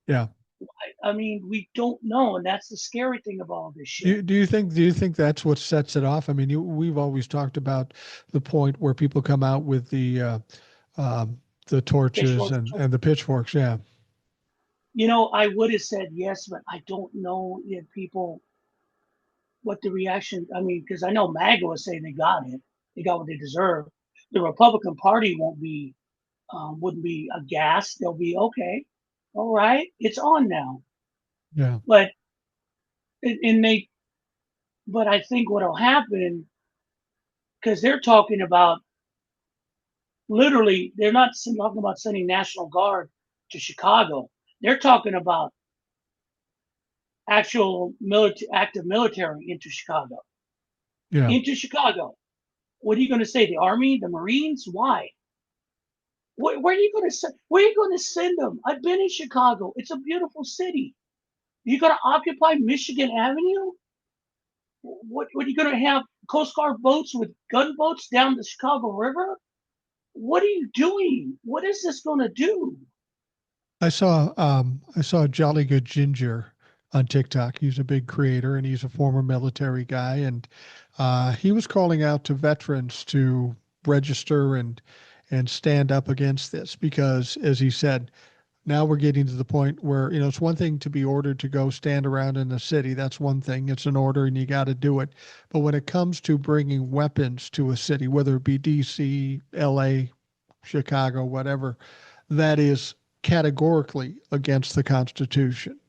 Yeah. I mean, we don't know, and that's the scary thing of all this Do shit. you, do you think that's what sets it off? I mean, we've always talked about the point where people come out with the torches Pitchforks. and the pitchforks. Yeah. I would have said yes, but I don't know if people what the reaction. I mean, because I know MAGA was saying they got what they deserve. The Republican Party wouldn't be aghast. They'll be okay, all right, it's on now. Yeah. But and they, but I think what'll happen because they're talking about literally, they're not talking about sending National Guard to Chicago. They're talking about actual active military into Chicago. Yeah. Into Chicago. What are you going to say? The Army, the Marines? Why? Where are you going to send? Where are you going to send them? I've been in Chicago. It's a beautiful city. You going to occupy Michigan Avenue? What are you going to have? Coast Guard boats with gunboats down the Chicago River? What are you doing? What is this going to do? I saw Jolly Good Ginger on TikTok. He's a big creator and he's a former military guy, and he was calling out to veterans to register and stand up against this because, as he said, now we're getting to the point where, it's one thing to be ordered to go stand around in the city. That's one thing. It's an order and you got to do it. But when it comes to bringing weapons to a city, whether it be DC, LA, Chicago, whatever, that is categorically against the Constitution.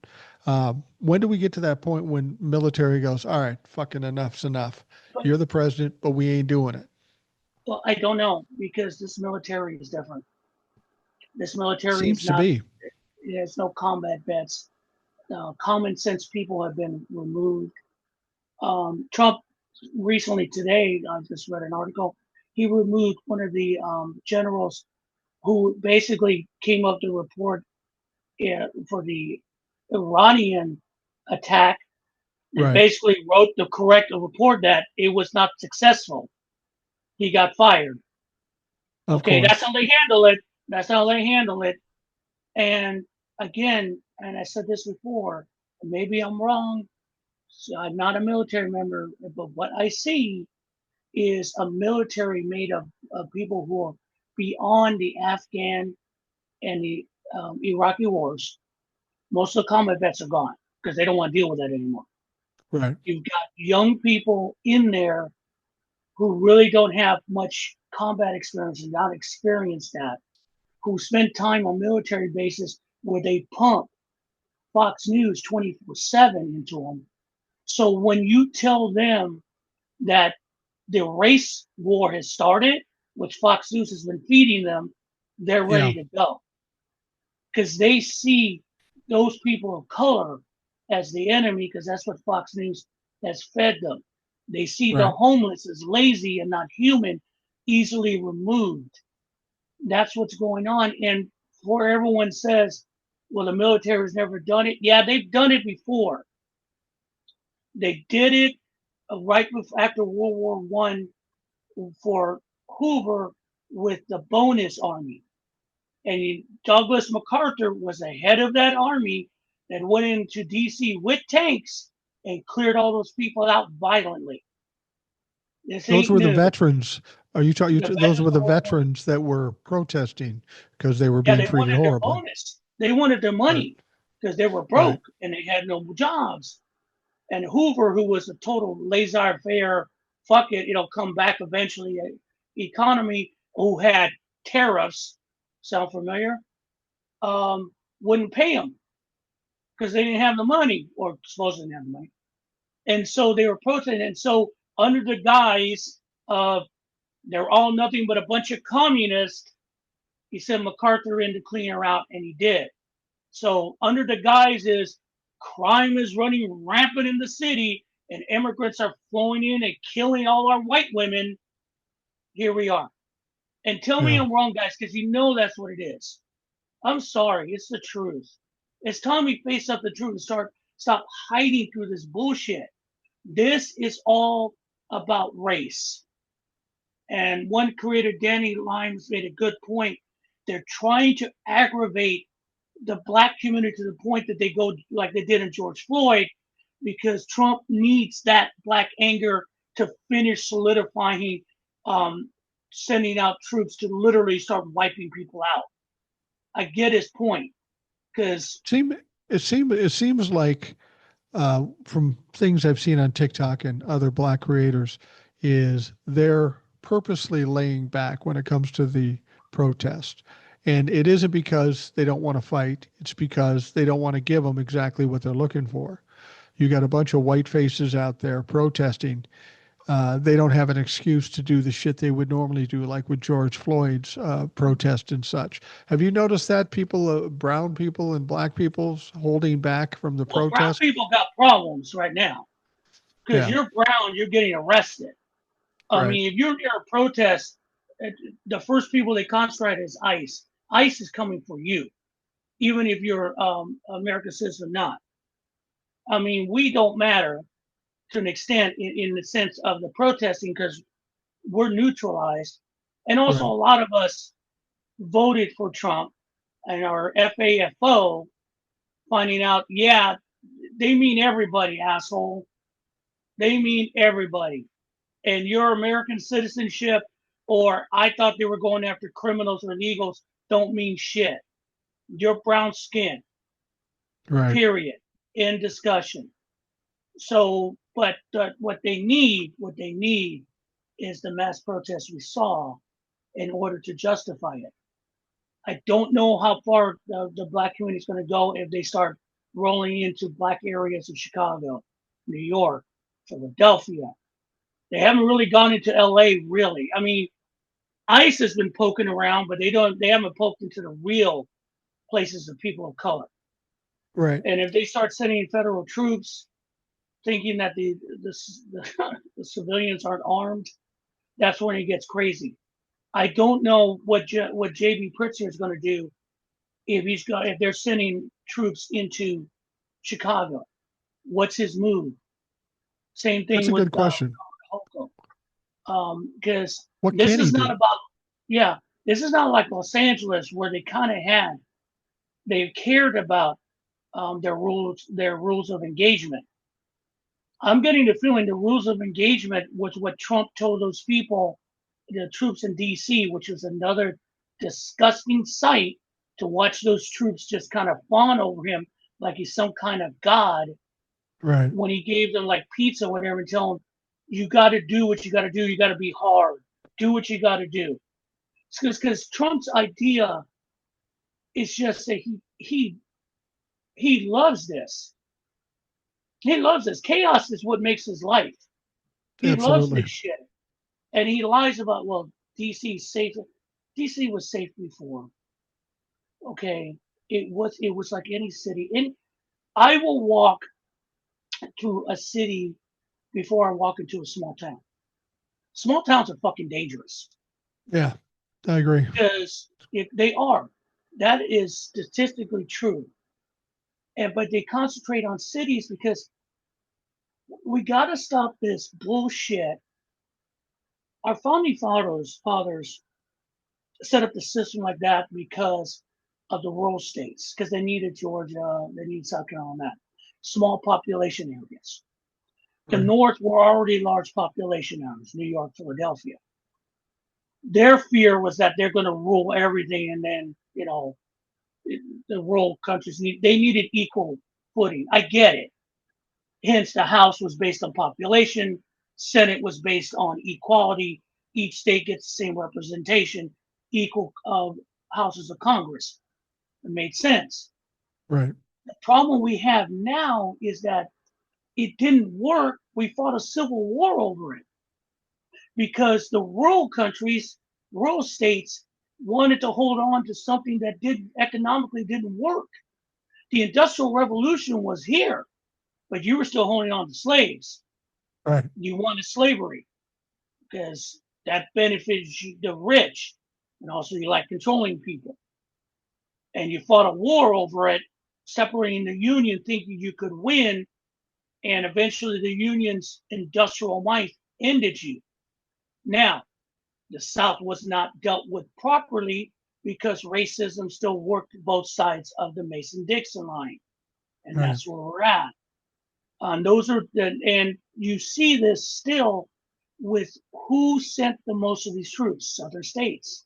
When do we get to that point when military goes, all right, fucking enough's enough? But You're the president, but we ain't doing it. well, I don't know because this military is different. This military is Seems to not. be. There's no combat vets. Common sense people have been removed. Trump recently today, I just read an article. He removed one of the generals who basically came up to report for the Iranian attack and Right. basically wrote the correct report that it was not successful. He got fired. Of Okay, that's how course. they handle it. That's how they handle it. And again, and I said this before, maybe I'm wrong. So I'm not a military member, but what I see is a military made of people who are beyond the Afghan and the Iraqi wars. Most of the combat vets are gone because they don't want to deal with that anymore. Right. You've got young people in there who really don't have much combat experience and not experienced that, who spend time on military bases where they pump Fox News 24/7 into them. So when you tell them that the race war has started, which Fox News has been feeding them, they're Yeah. ready to go because they see those people of color as the enemy because that's what Fox News has fed them. They see the Right. homeless as lazy and not human, easily removed. That's what's going on. And before everyone says, well, the military has never done it. Yeah, they've done it before. They did it right after World War One for Hoover with the bonus army. And Douglas MacArthur was the head of that army that went into DC with tanks and cleared all those people out violently. This Those ain't were the new. veterans. Are you talking? The Those veterans were of the World War II. veterans that were protesting because they were Yeah, being they treated wanted their horribly. bonus. They wanted their Right. money because they were Right. broke and they had no jobs. And Hoover, who was a total laissez-faire, fuck it, it'll come back eventually, economy, who had tariffs, sound familiar? Wouldn't pay them because they didn't have the money, or supposedly didn't have the money. And so they were protesting. And so, under the guise of they're all nothing but a bunch of communists, he sent MacArthur in to clean her out, and he did. So, under the guise is crime is running rampant in the city, and immigrants are flowing in and killing all our white women. Here we are. And tell me Yeah. I'm wrong, guys, because you know that's what it is. I'm sorry, it's the truth. It's time we face up the truth and stop hiding through this bullshit. This is all about race. And one creator, Danny Limes, made a good point. They're trying to aggravate the black community to the point that they go like they did in George Floyd, because Trump needs that black anger to finish solidifying, um, sending out troops to literally start wiping people out. I get his point because Seem it seems like from things I've seen on TikTok and other black creators is they're purposely laying back when it comes to the protest. And it isn't because they don't want to fight, it's because they don't want to give them exactly what they're looking for. You got a bunch of white faces out there protesting. They don't have an excuse to do the shit they would normally do, like with George Floyd's protest and such. Have you noticed that people, brown people and black people, holding back from the well, brown protest? people got problems right now because Yeah, you're brown, you're getting arrested. I right. mean, if you're near a protest, the first people they concentrate is ICE. ICE is coming for you, even if you're American citizen or not. I mean, we don't matter to an extent in the sense of the protesting because we're neutralized. And also, Right. a lot of us voted for Trump and our FAFO, finding out, yeah, they mean everybody, asshole. They mean everybody. And your American citizenship, or I thought they were going after criminals or illegals, don't mean shit. Your brown skin, Right. period. In discussion. So, but what they need is the mass protests we saw in order to justify it. I don't know how far the black community is going to go if they start rolling into black areas of Chicago, New York, Philadelphia. They haven't really gone into LA, really. I mean, ICE has been poking around, but they haven't poked into the real places of people of color. Right. And if they start sending in federal troops, thinking that the civilians aren't armed, that's when it gets crazy. I don't know what JB Pritzker is going to do if they're sending troops into Chicago. What's his move? Same That's thing a with good question. Hoko. Because What this can he is not do? about, yeah, this is not like Los Angeles where they cared about their rules of engagement. I'm getting the feeling the rules of engagement was what Trump told those people, the troops in D.C., which was another disgusting sight to watch those troops just kind of fawn over him like he's some kind of god Right. when he gave them like pizza or whatever and tell them, you got to do what you got to do. You got to be hard. Do what you got to do. Because Trump's idea is just that he loves this. He loves this. Chaos is what makes his life. He loves Absolutely. this shit. And he lies about, well, DC's safe. DC was safe before. Okay. It was like any city. I will walk to a city before I walk into a small town. Small towns are fucking dangerous Yeah. I agree. because if they are, that is statistically true. But they concentrate on cities because we got to stop this bullshit. Our founding fathers set up the system like that because of the rural states, because they needed Georgia, they needed South Carolina, small population areas. The Right. North were already large population areas, New York, Philadelphia. Their fear was that they're going to rule everything, and then the rural countries they needed equal footing. I get it. Hence, the House was based on population, Senate was based on equality. Each state gets the same representation, equal houses of Congress. It made sense. Right. The problem we have now is that it didn't work. We fought a civil war over it because the rural states wanted to hold on to something that economically didn't work. The Industrial Revolution was here, but you were still holding on to slaves. Right. You wanted slavery because that benefits the rich, and also you like controlling people. And you fought a war over it, separating the Union, thinking you could win, and eventually the Union's industrial might ended you. Now, the South was not dealt with properly because racism still worked both sides of the Mason-Dixon line, and Right. that's where we're at. And you see this still with who sent the most of these troops, Southern states.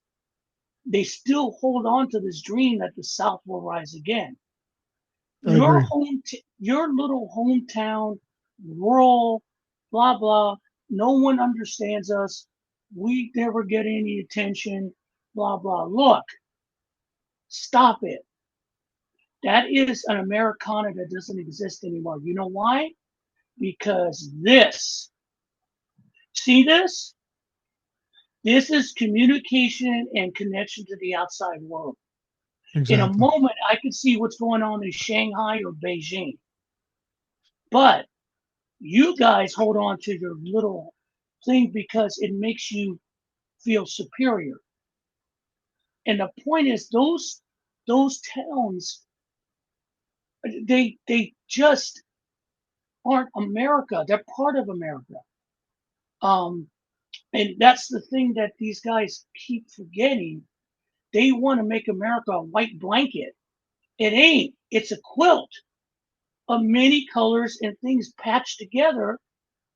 They still hold on to this dream that the South will rise again. I Your agree. your little hometown, rural, blah blah. No one understands us. We never get any attention. Blah blah. Look, stop it. That is an Americana that doesn't exist anymore. You know why? Because see this? This is communication and connection to the outside world. In a Exactly. moment, I could see what's going on in Shanghai or Beijing. But you guys hold on to your little thing because it makes you feel superior. And the point is, those towns, they just aren't America. They're part of America. Um, and that's the thing that these guys keep forgetting. They want to make America a white blanket. It ain't. It's a quilt of many colors and things patched together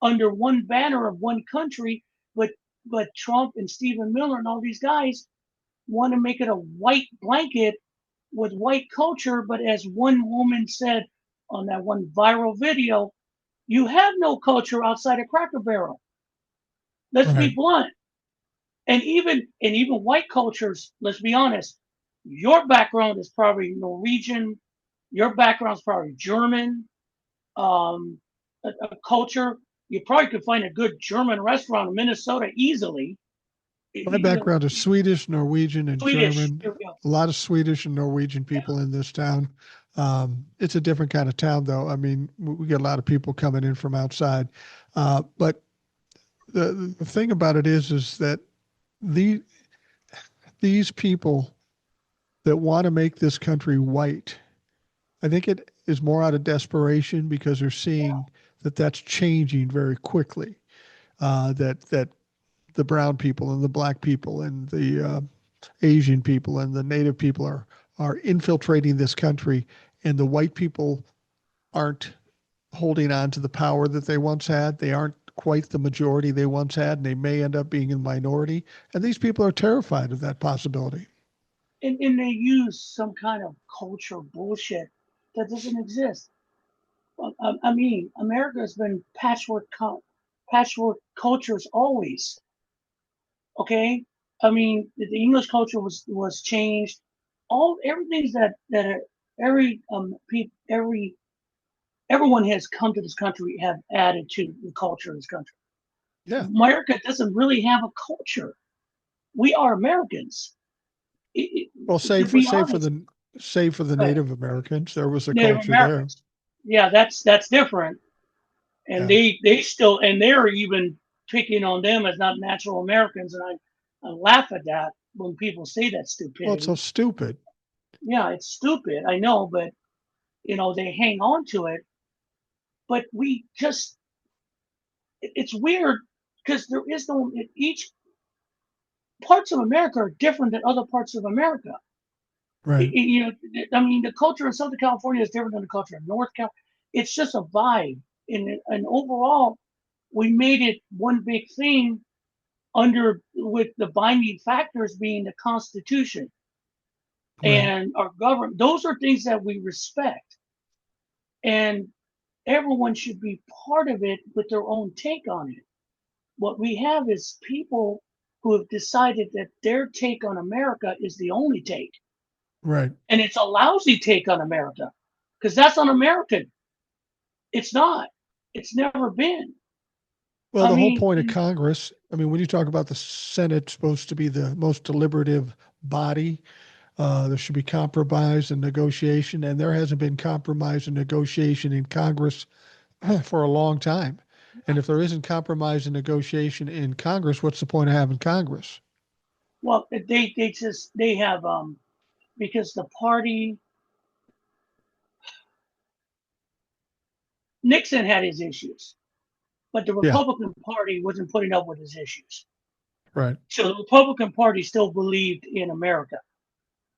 under one banner of one country. But Trump and Stephen Miller and all these guys want to make it a white blanket with white culture. But as one woman said on that one viral video, you have no culture outside of Cracker Barrel. Let's be Right. blunt. And even white cultures, let's be honest, your background is probably Norwegian, your background is probably German, a culture. You probably could find a good German restaurant in Minnesota easily. My You know, background is Swedish, Norwegian, and Swedish. German. Here we go. A lot of Swedish and Norwegian people in this town. It's a different kind of town, though. I mean, we get a lot of people coming in from outside. But the thing about it is that the these people that want to make this country white, I think it is more out of desperation because they're seeing that that's changing very quickly. That the brown people and the black people and the Asian people and the native people are infiltrating this country, and the white people aren't holding on to the power that they once had. They aren't quite the majority they once had, and they may end up being in minority. And these people are terrified of that possibility. And they use some kind of culture bullshit that doesn't exist. I mean, America has been patchwork cultures always. Okay, I mean, the English culture was changed. All everything that every everyone has come to this country have added to the culture of this country. Yeah. America doesn't really have a culture. We are Americans. Well, To be honest, save for the but Native Americans, there was a Native culture there. Americans, yeah, that's different. And Yeah. they still, and they're even picking on them as not natural Americans, and I laugh at that when people say that Well, it's so stupidity. stupid. Yeah, it's stupid, I know, but they hang on to it. But we just, it's weird because there is no, each parts of America are different than other parts of America. Right. I mean, the culture in Southern California is different than the culture in North California. It's just a vibe, and overall, we made it one big thing under with the binding factors being the Constitution Right. and our government. Those are things that we respect, and everyone should be part of it with their own take on it. What we have is people who have decided that their take on America is the only take, Right. and it's a lousy take on America because that's un-American. It's not. It's never been. Well, I the whole mean, point of Congress, I mean, when you talk about the Senate supposed to be the most deliberative body, there should be compromise and negotiation, and there hasn't been compromise and negotiation in Congress for a long time. And if there isn't compromise and negotiation in Congress, what's the point of having Congress? well, they have because the party Nixon had his issues, but the Yeah, Republican Party wasn't putting up with his issues. right, So the Republican Party still believed in America.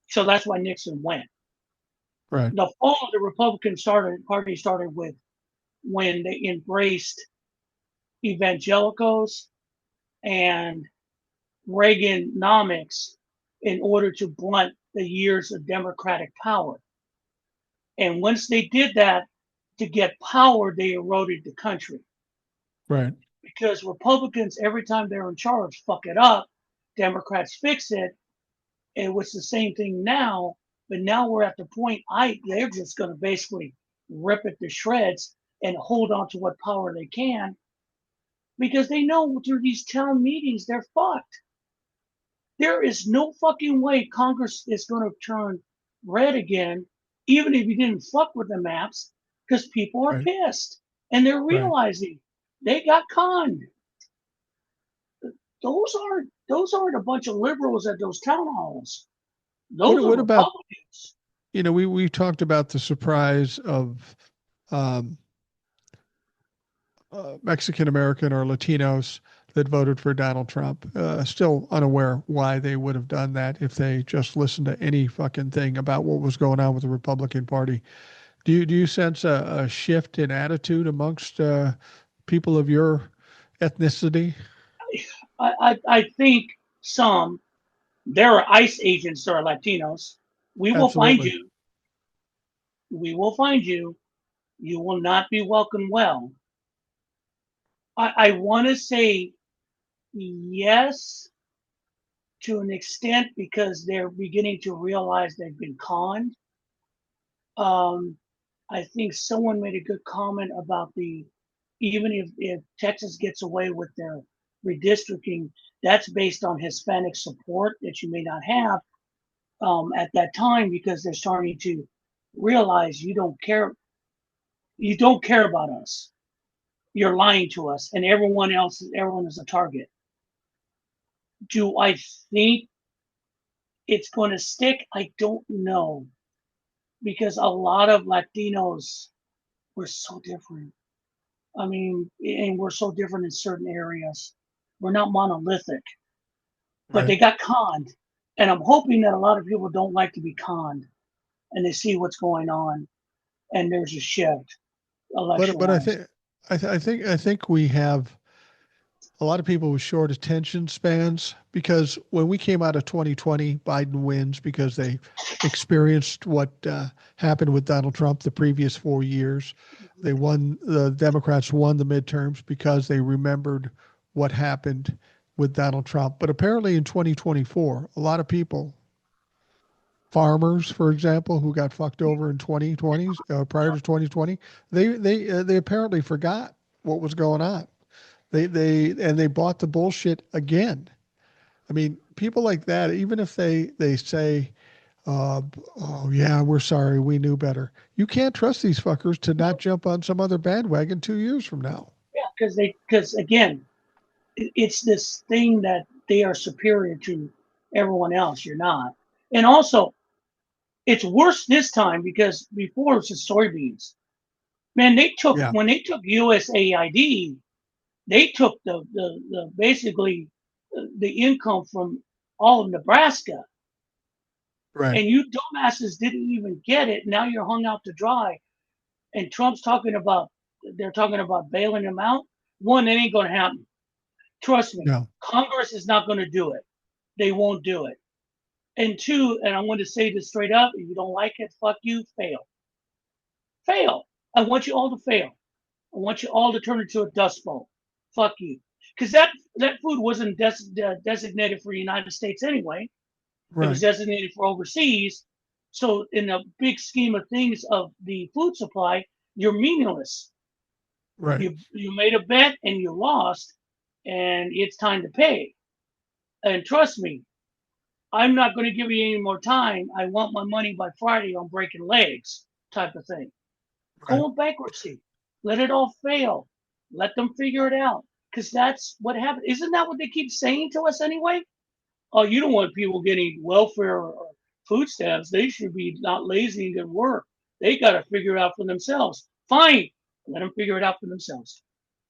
So that's why Nixon went. right, The fall of the Party started with when they embraced evangelicals and Reaganomics in order to blunt the years of Democratic power. And once they did that, to get power, they eroded the country. right, Because Republicans, every time they're in charge, fuck it up. Democrats fix it. And it's the same thing now. But now we're at the point they're just going to basically rip it to shreds and hold on to what power they can because they know through these town meetings they're fucked. There is no fucking way Congress is going to turn red again, even if you didn't fuck with the maps, because people are right, pissed and they're right. realizing they got conned. Those are those aren't a bunch of liberals at those town halls. What Those are what about, Republicans. we talked about the surprise of um, Mexican American or Latinos that voted for Donald Trump. Still unaware why they would have done that if they just listened to any fucking thing about what was going on with the Republican Party. Do you sense a shift in attitude amongst people of your ethnicity? I think some, there are ICE agents that are Latinos. We will find Absolutely. you. We will find you. You will not be welcomed well. I want to say yes to an extent because they're beginning to realize they've been conned. Um, I think someone made a good comment about even if Texas gets away with their redistricting, that's based on Hispanic support that you may not have at that time because they're starting to realize you don't care about us. You're lying to us, and everyone is a target. Do I think it's going to stick? I don't know because a lot of Latinos were so different. I mean, and we're so different in certain areas. We're not monolithic, but they Right. got conned. And I'm hoping that a lot of people don't like to be conned and they see what's going on and there's a shift election But I wise. think I think we have a lot of people with short attention spans because when we came out of 2020, Biden wins because they experienced what happened with Donald Trump the previous 4 years. The Democrats won the midterms because they remembered what happened with Donald Trump. But apparently in 2024, a lot of people, farmers, for example, who got fucked over in 2020, prior to 2020, they apparently forgot what was going on. They bought the bullshit again. I mean, people like that, even if they say, uh, "Oh yeah, we're sorry, we knew better," you can't trust these fuckers to not jump on some other bandwagon 2 years from now. Yeah, because again, it's this thing that they are superior to everyone else. You're not. And also, it's worse this time because before it was the soybeans. Man, Yeah, when they took USAID, they took the basically the income from all of Nebraska, right, and you dumbasses didn't even get it. Now you're hung out to dry, and Trump's they're talking about bailing them out. One, it ain't going to happen. Trust me, no, Congress is not going to do it. They won't do it. And two, and I want to say this straight up: if you don't like it, fuck you, fail, fail. I want you all to fail. I want you all to turn into a dust bowl. Fuck you. Because that food wasn't designated for the United States anyway. It was right, designated for overseas. So in the big scheme of things of the food supply, you're meaningless. right, You made a bet and you lost, and it's time to pay. And trust me, I'm not going to give you any more time. I want my money by Friday on breaking legs, type of thing. right. Go in bankruptcy. Let it all fail. Let them figure it out. Because that's what happened. Isn't that what they keep saying to us anyway? Oh, you don't want people getting welfare or food stamps. They should be not lazy and good work. They got to figure it out for themselves. Fine. Let them figure it out for themselves.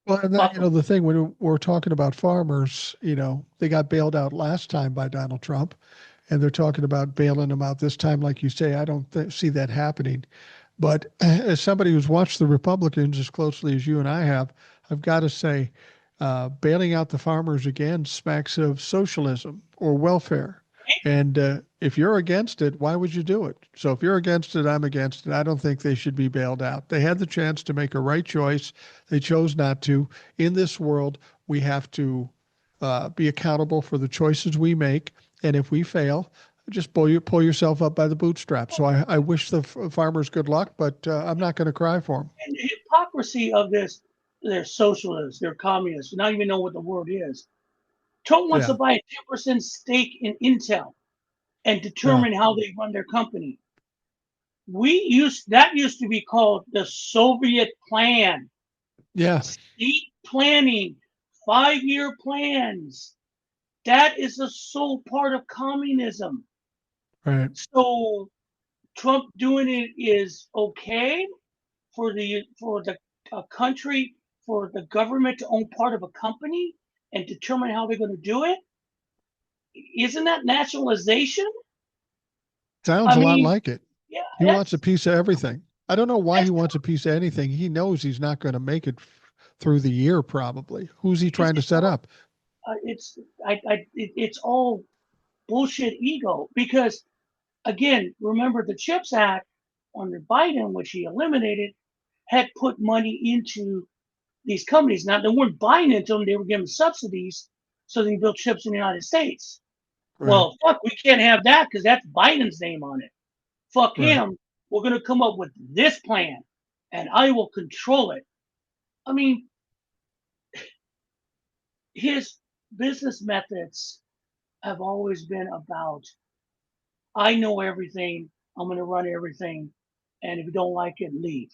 Well, and that, Fuck them. the thing when we're talking about farmers, they got bailed out last time by Donald Trump, and they're talking about bailing them out this time. Like you say, I don't see that happening. But as somebody who's watched the Republicans as closely as you and I have, I've got to say, bailing out the farmers again smacks of socialism or welfare. And if you're against it, why would you do it? So if you're against it, I'm against it. I don't think they should be bailed out. They had the chance to make a right choice. They chose not to. In this world, we have to be accountable for the choices we make. And if we fail, just pull yourself up by the bootstraps. So I wish the farmers good luck, but I'm not going to cry for them. And the hypocrisy of this, they're socialists, they're communists, not even know what the word is. Trump wants to Yeah, buy a 10% stake in Intel and yeah, determine how they run their company. That used to be called the Soviet plan, yeah, state planning, 5-year plans. That is a sole part of communism. Right. So Trump doing it is okay for the country, for the government to own part of a company and determine how they're going to do it. Isn't that nationalization? Sounds I a lot mean, like it. yeah, He wants a piece of everything. I don't know why he that's wants a piece of anything. He knows he's not going to make it through the year, probably. Who's he it's trying to set up? it's all bullshit ego because again, remember the Chips Act under Biden, which he eliminated, had put money into these companies. Now they weren't buying into them; they were giving subsidies so they can build chips in the United States. Right. Well, fuck, we can't have that because that's Biden's name on it. Fuck Right. him. We're gonna come up with this plan, and I will control it. I mean, his business methods have always been about I know everything. I'm going to run everything. And if you don't like it, leave.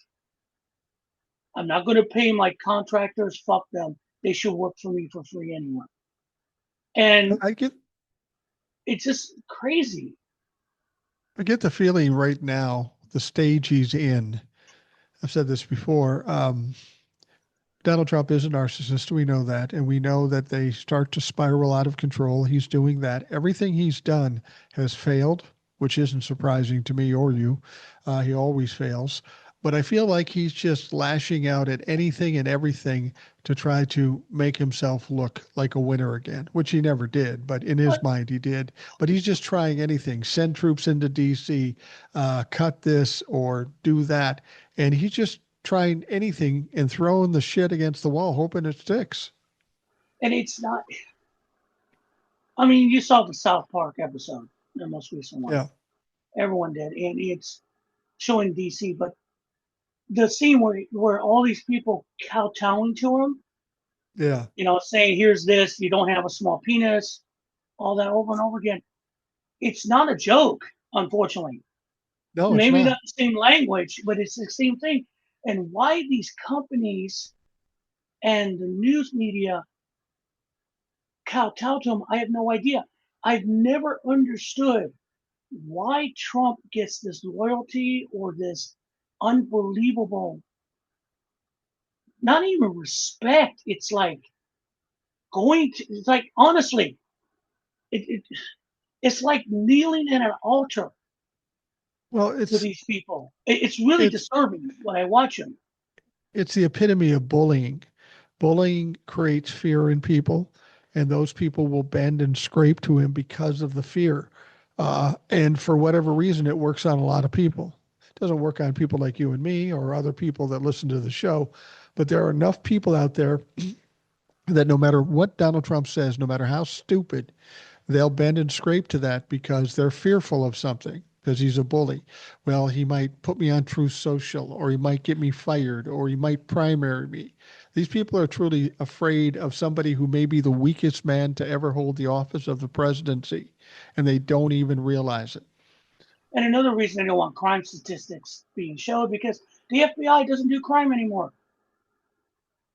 I'm not going to pay my contractors. Fuck them. They should work for me for free anyway. And I get it's just crazy. I get the feeling right now, the stage he's in. I've said this before. Donald Trump is a narcissist. We know that. And we know that they start to spiral out of control. He's doing that. Everything he's done has failed, which isn't surprising to me or you. He always fails. But I feel like he's just lashing out at anything and everything to try to make himself look like a winner again, which he never did. But in his But, mind, he did. But he's just trying anything, send troops into D.C., cut this or do that. And he's just trying anything and throwing the shit against the wall, hoping it sticks. and it's not, I mean, you saw the South Park episode, the most recent one. Yeah, Everyone did. And it's showing DC. But the scene where all these people kowtowing to him, yeah. saying, here's this, you don't have a small penis, all that over and over again. It's not a joke, unfortunately. No, it's Maybe not not. the same language, but it's the same thing. And why these companies and the news media kowtow to him, I have no idea. I've never understood why Trump gets this loyalty or this unbelievable, not even respect. It's like it's like, honestly, it, it's like kneeling at an altar Well, to these people. It's really it's disturbing when I watch them. it's the epitome of bullying. Bullying creates fear in people, and those people will bend and scrape to him because of the fear. And for whatever reason, it works on a lot of people. It doesn't work on people like you and me or other people that listen to the show, but there are enough people out there that no matter what Donald Trump says, no matter how stupid, they'll bend and scrape to that because they're fearful of something because he's a bully. Well, he might put me on Truth Social, or he might get me fired, or he might primary me. These people are truly afraid of somebody who may be the weakest man to ever hold the office of the presidency, and they don't even realize it. And another reason I don't want crime statistics being showed because the FBI doesn't do crime anymore.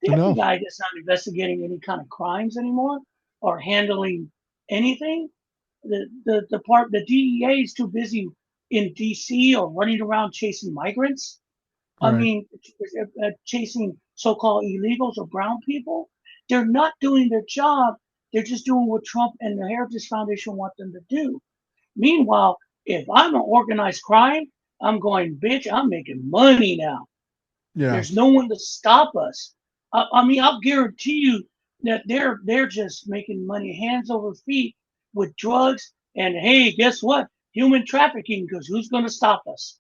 The No, FBI is not investigating any kind of crimes anymore or handling anything. The DEA is too busy in DC or running around chasing migrants. I right. mean, chasing so-called illegals or brown people. They're not doing their job. They're just doing what Trump and the Heritage Foundation want them to do. Meanwhile, if I'm an organized crime, I'm going, bitch, I'm making money now. Yeah, There's no one to stop us. I mean, I'll guarantee you that they're just making money hands over feet with drugs. And hey, guess what? Human trafficking, because who's going to stop us?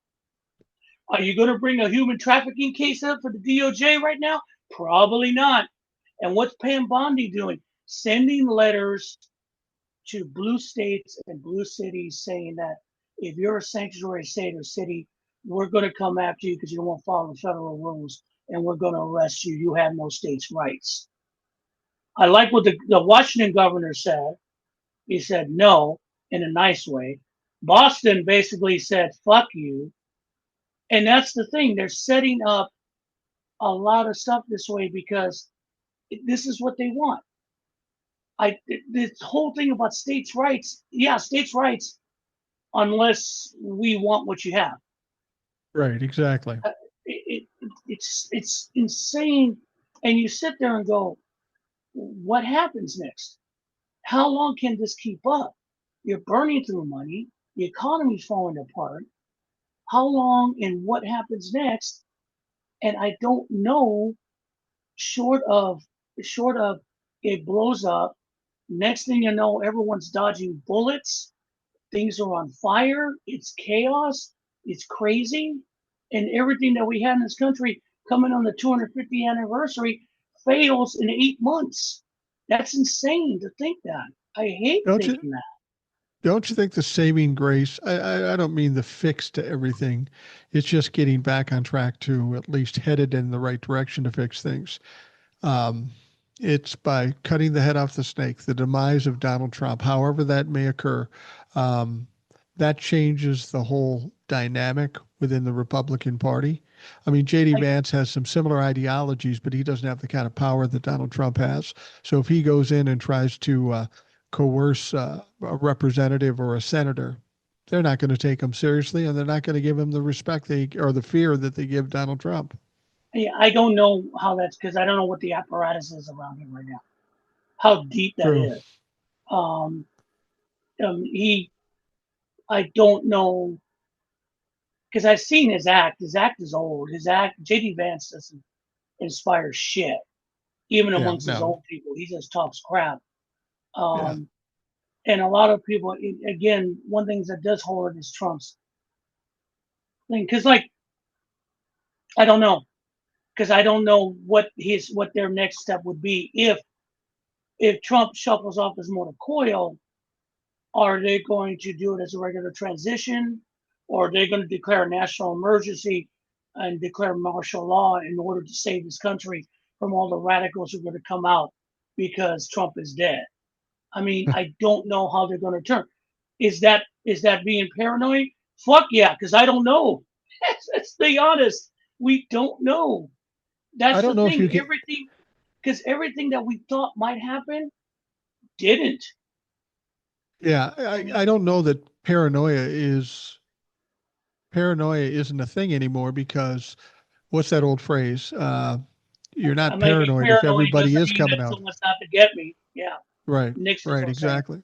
Are you going to bring a human trafficking case up for the DOJ right now? Probably not. And what's Pam Bondi doing? Sending letters to blue states and blue cities saying that if you're a sanctuary state or city, we're going to come after you because you don't want to follow the federal rules and we're going to arrest you. You have no state's rights. I like what the Washington governor said. He said no in a nice way. Boston basically said, fuck you. And that's the thing. They're setting up a lot of stuff this way because this is what they want. This whole thing about states' rights, yeah, states' rights, unless we want what you have. Right, exactly. It's insane, and you sit there and go, what happens next? How long can this keep up? You're burning through money. The economy's falling apart. How long and what happens next? And I don't know. Short of short of it blows up. Next thing you know, everyone's dodging bullets. Things are on fire. It's chaos. It's crazy. And everything that we had in this country coming on the 250th anniversary fails in 8 months. That's insane to think that. I hate Don't you thinking that. don't you think the saving grace, I don't mean the fix to everything. It's just getting back on track to at least headed in the right direction to fix things. Um, it's by cutting the head off the snake, the demise of Donald Trump, however that may occur. Um, that changes the whole dynamic within the Republican Party. I mean, J.D. I, Vance has some similar ideologies, but he doesn't have the kind of power that Donald Trump has. So if he goes in and tries to coerce a representative or a senator, they're not going to take him seriously, and they're not going to give him the respect they or the fear that they give Donald Trump. I don't know how that's because I don't know what the apparatus is around him right now. How deep that True. is. Um, he, I don't know because I've seen his act. His act is old. His act, JD Vance doesn't inspire shit, even Yeah. amongst his No. own people. He just talks crap. Yeah. Um, and a lot of people, again, one thing that does hold it is Trump's thing. Because, like, I don't know. Because I don't know what their next step would be if Trump shuffles off his mortal coil. Are they going to do it as a regular transition, or are they going to declare a national emergency and declare martial law in order to save this country from all the radicals who are going to come out because Trump is dead? I mean, I don't know how they're going to turn. Is that being paranoid? Fuck yeah, because I don't know. Let's be honest. We don't know. I That's don't the know if thing. you can. Everything that we thought might happen didn't. Yeah, I I mean, don't know that paranoia isn't a thing anymore because what's that old phrase? You're I not might be paranoid if paranoid everybody doesn't is mean coming that out. someone's out to get me. Yeah, Right, Nixon's right, was saying. exactly.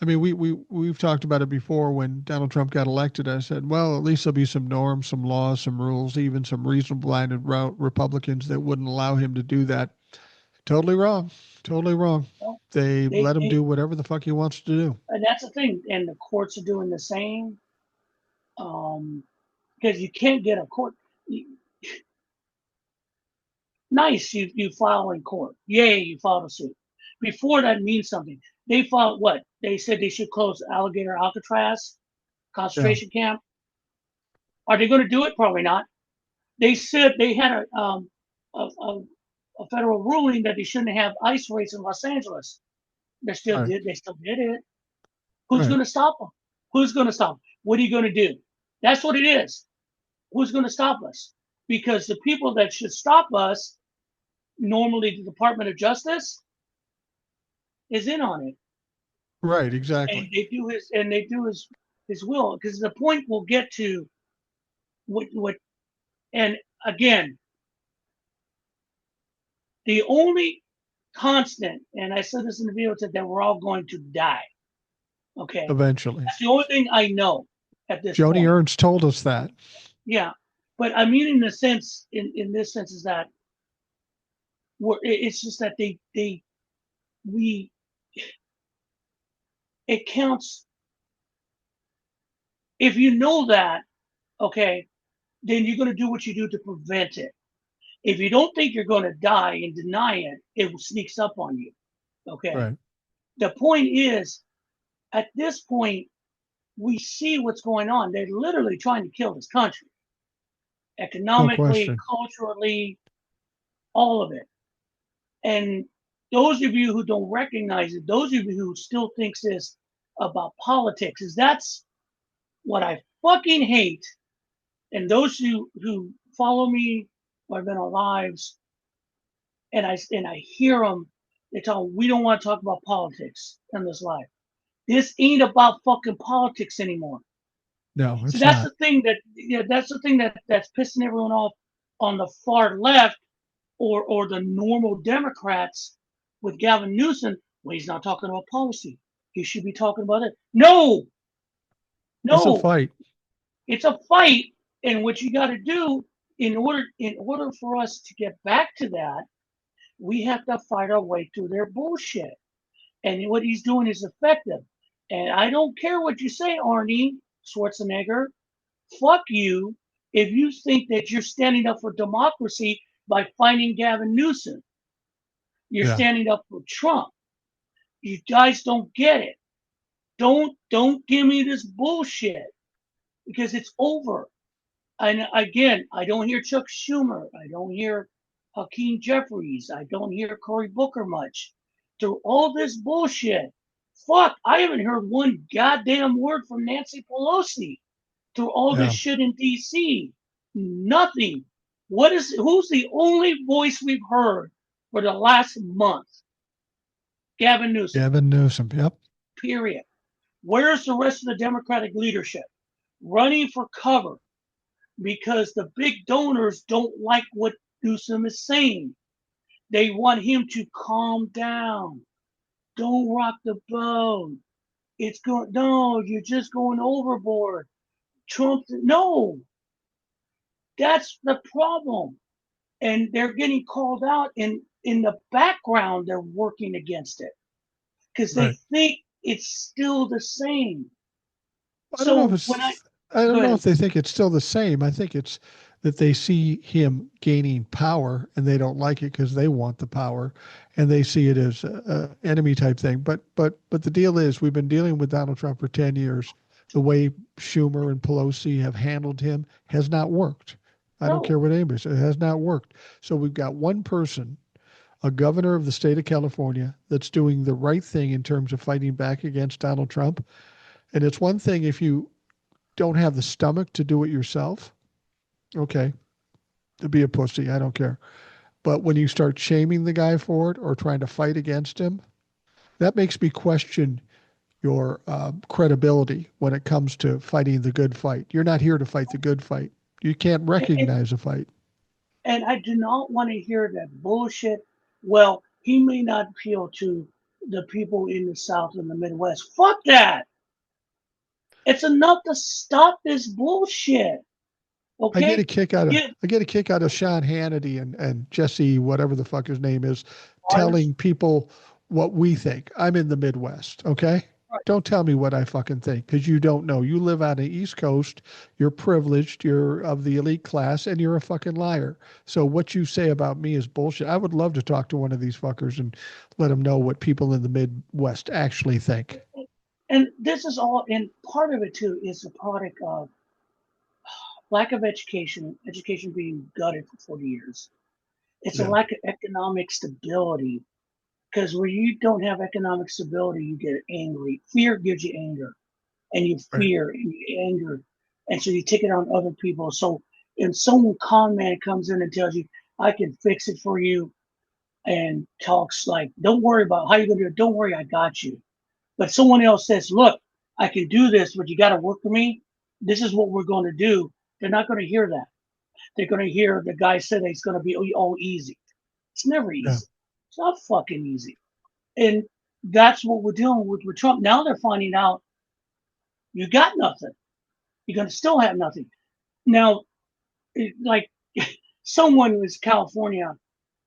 I mean, we've talked about it before when Donald Trump got elected. I said, well, at least there'll be some norms, some laws, some rules, even some reasonable-minded Republicans that wouldn't allow him to do that. Totally wrong. Totally wrong. Well, They let him they, do whatever the fuck he wants to do. and that's the thing. And the courts are doing the same. Because you can't get a court. Nice, you file in court. Yay, you filed a suit. Before that means something. They filed what? They said they should close Alligator Alcatraz Yeah, concentration camp. Are they going to do it? Probably not. They said they had a, a, a federal ruling that they shouldn't have ice raids in Los Angeles. They still right, did. They still did it. Who's right, going to stop them? Who's going to stop them? What are you going to do? That's what it is. Who's going to stop us? Because the people that should stop us, normally the Department of Justice, is in on it, right, and exactly. they do his will. Because the point we'll get to what and again, the only constant, and I said this in the video, said that we're all going to die. Okay, Eventually. that's the only thing I know at this Joni point. Ernst told us that. Yeah, but I mean, in the sense, in this sense, is that it's just that we it counts if you know that. Okay, then you're going to do what you do to prevent it. If you don't think you're going to die and deny it, it sneaks up on you. Okay. Right. The point is, at this point, we see what's going on. They're literally trying to kill this country No economically, question. culturally, all of it. And those of you who don't recognize it, those of you who still thinks this about politics, is that's what I fucking hate. And those who follow me or have been on lives, and I hear them They tell them, we don't want to talk about politics in this life. This ain't about fucking politics anymore. No, So it's that's not. the thing that's pissing everyone off on the far left or the normal Democrats with Gavin Newsom. Well, he's not talking about policy. He should be talking about it. No, It's a no, fight. it's a fight, and what you got to do in order for us to get back to that, we have to fight our way through their bullshit. And what he's doing is effective. And I don't care what you say, Arnie Schwarzenegger. Fuck you if you think that you're standing up for democracy by fighting Gavin Newsom. You're Yeah. standing up for Trump. You guys don't get it. Don't give me this bullshit because it's over. And again, I don't hear Chuck Schumer. I don't hear Hakeem Jeffries. I don't hear Cory Booker much. Through all this bullshit, fuck, I haven't heard one goddamn word from Nancy Pelosi through all this Yeah. shit in DC. Nothing. Who's the only voice we've heard for the last month? Gavin Newsom. Gavin Newsom. Yep. Period. Where's the rest of the Democratic leadership? Running for cover because the big donors don't like what Newsom is saying. They want him to calm down. Don't rock the boat. No, you're just going overboard. Trump, no, that's the problem. And they're getting called out in the background, they're working against it because they Right. think it's still the same. I don't know if So when I I go don't know ahead, if they think it's still the same. I think it's that they see him gaining power and they don't like it because they want the power and they see it as a enemy type thing. But the deal is we've been dealing with Donald Trump for 10 years. The way Schumer and Pelosi have handled him has not worked. I don't no, care what anybody says. It has not worked. So we've got one person, a governor of the state of California, that's doing the right thing in terms of fighting back against Donald Trump. And it's one thing if you don't have the stomach to do it yourself, okay, to be a pussy, I don't care. But when you start shaming the guy for it or trying to fight against him, that makes me question your credibility when it comes to fighting the good fight. You're not here to fight the good fight. You can't and, recognize a fight. and I do not want to hear that bullshit. Well, he may not appeal to the people in the South and the Midwest. Fuck that. It's enough to stop this bullshit. I get a Okay? kick out of Yeah, I get a kick out of Sean Hannity and Jesse, whatever the fuck his name is, Ours. telling people what we think. I'm in the Midwest, okay? Don't tell me what I fucking think because you don't know. You live on the East Coast, you're privileged, you're of the elite class, and you're a fucking liar. So what you say about me is bullshit. I would love to talk to one of these fuckers and let them know what people in the Midwest actually think. And this is all, and part of it too is a product of lack of education being gutted for 40 years. It's a Yeah, lack of economic stability because when you don't have economic stability, you get angry. Fear gives you anger, and you right. fear and you get anger, and so you take it on other people. So, if some con man comes in and tells you, "I can fix it for you," and talks like, "Don't worry about how you're gonna do it. Don't worry, I got you." But someone else says, "Look, I can do this, but you got to work for me. This is what we're going to do." They're not going to hear that. They're going to hear the guy said it's going to be all easy. It's never Yeah. easy. It's not fucking easy. And that's what we're dealing with Trump. Now they're finding out you got nothing. You're going to still have nothing. Now, like someone was California,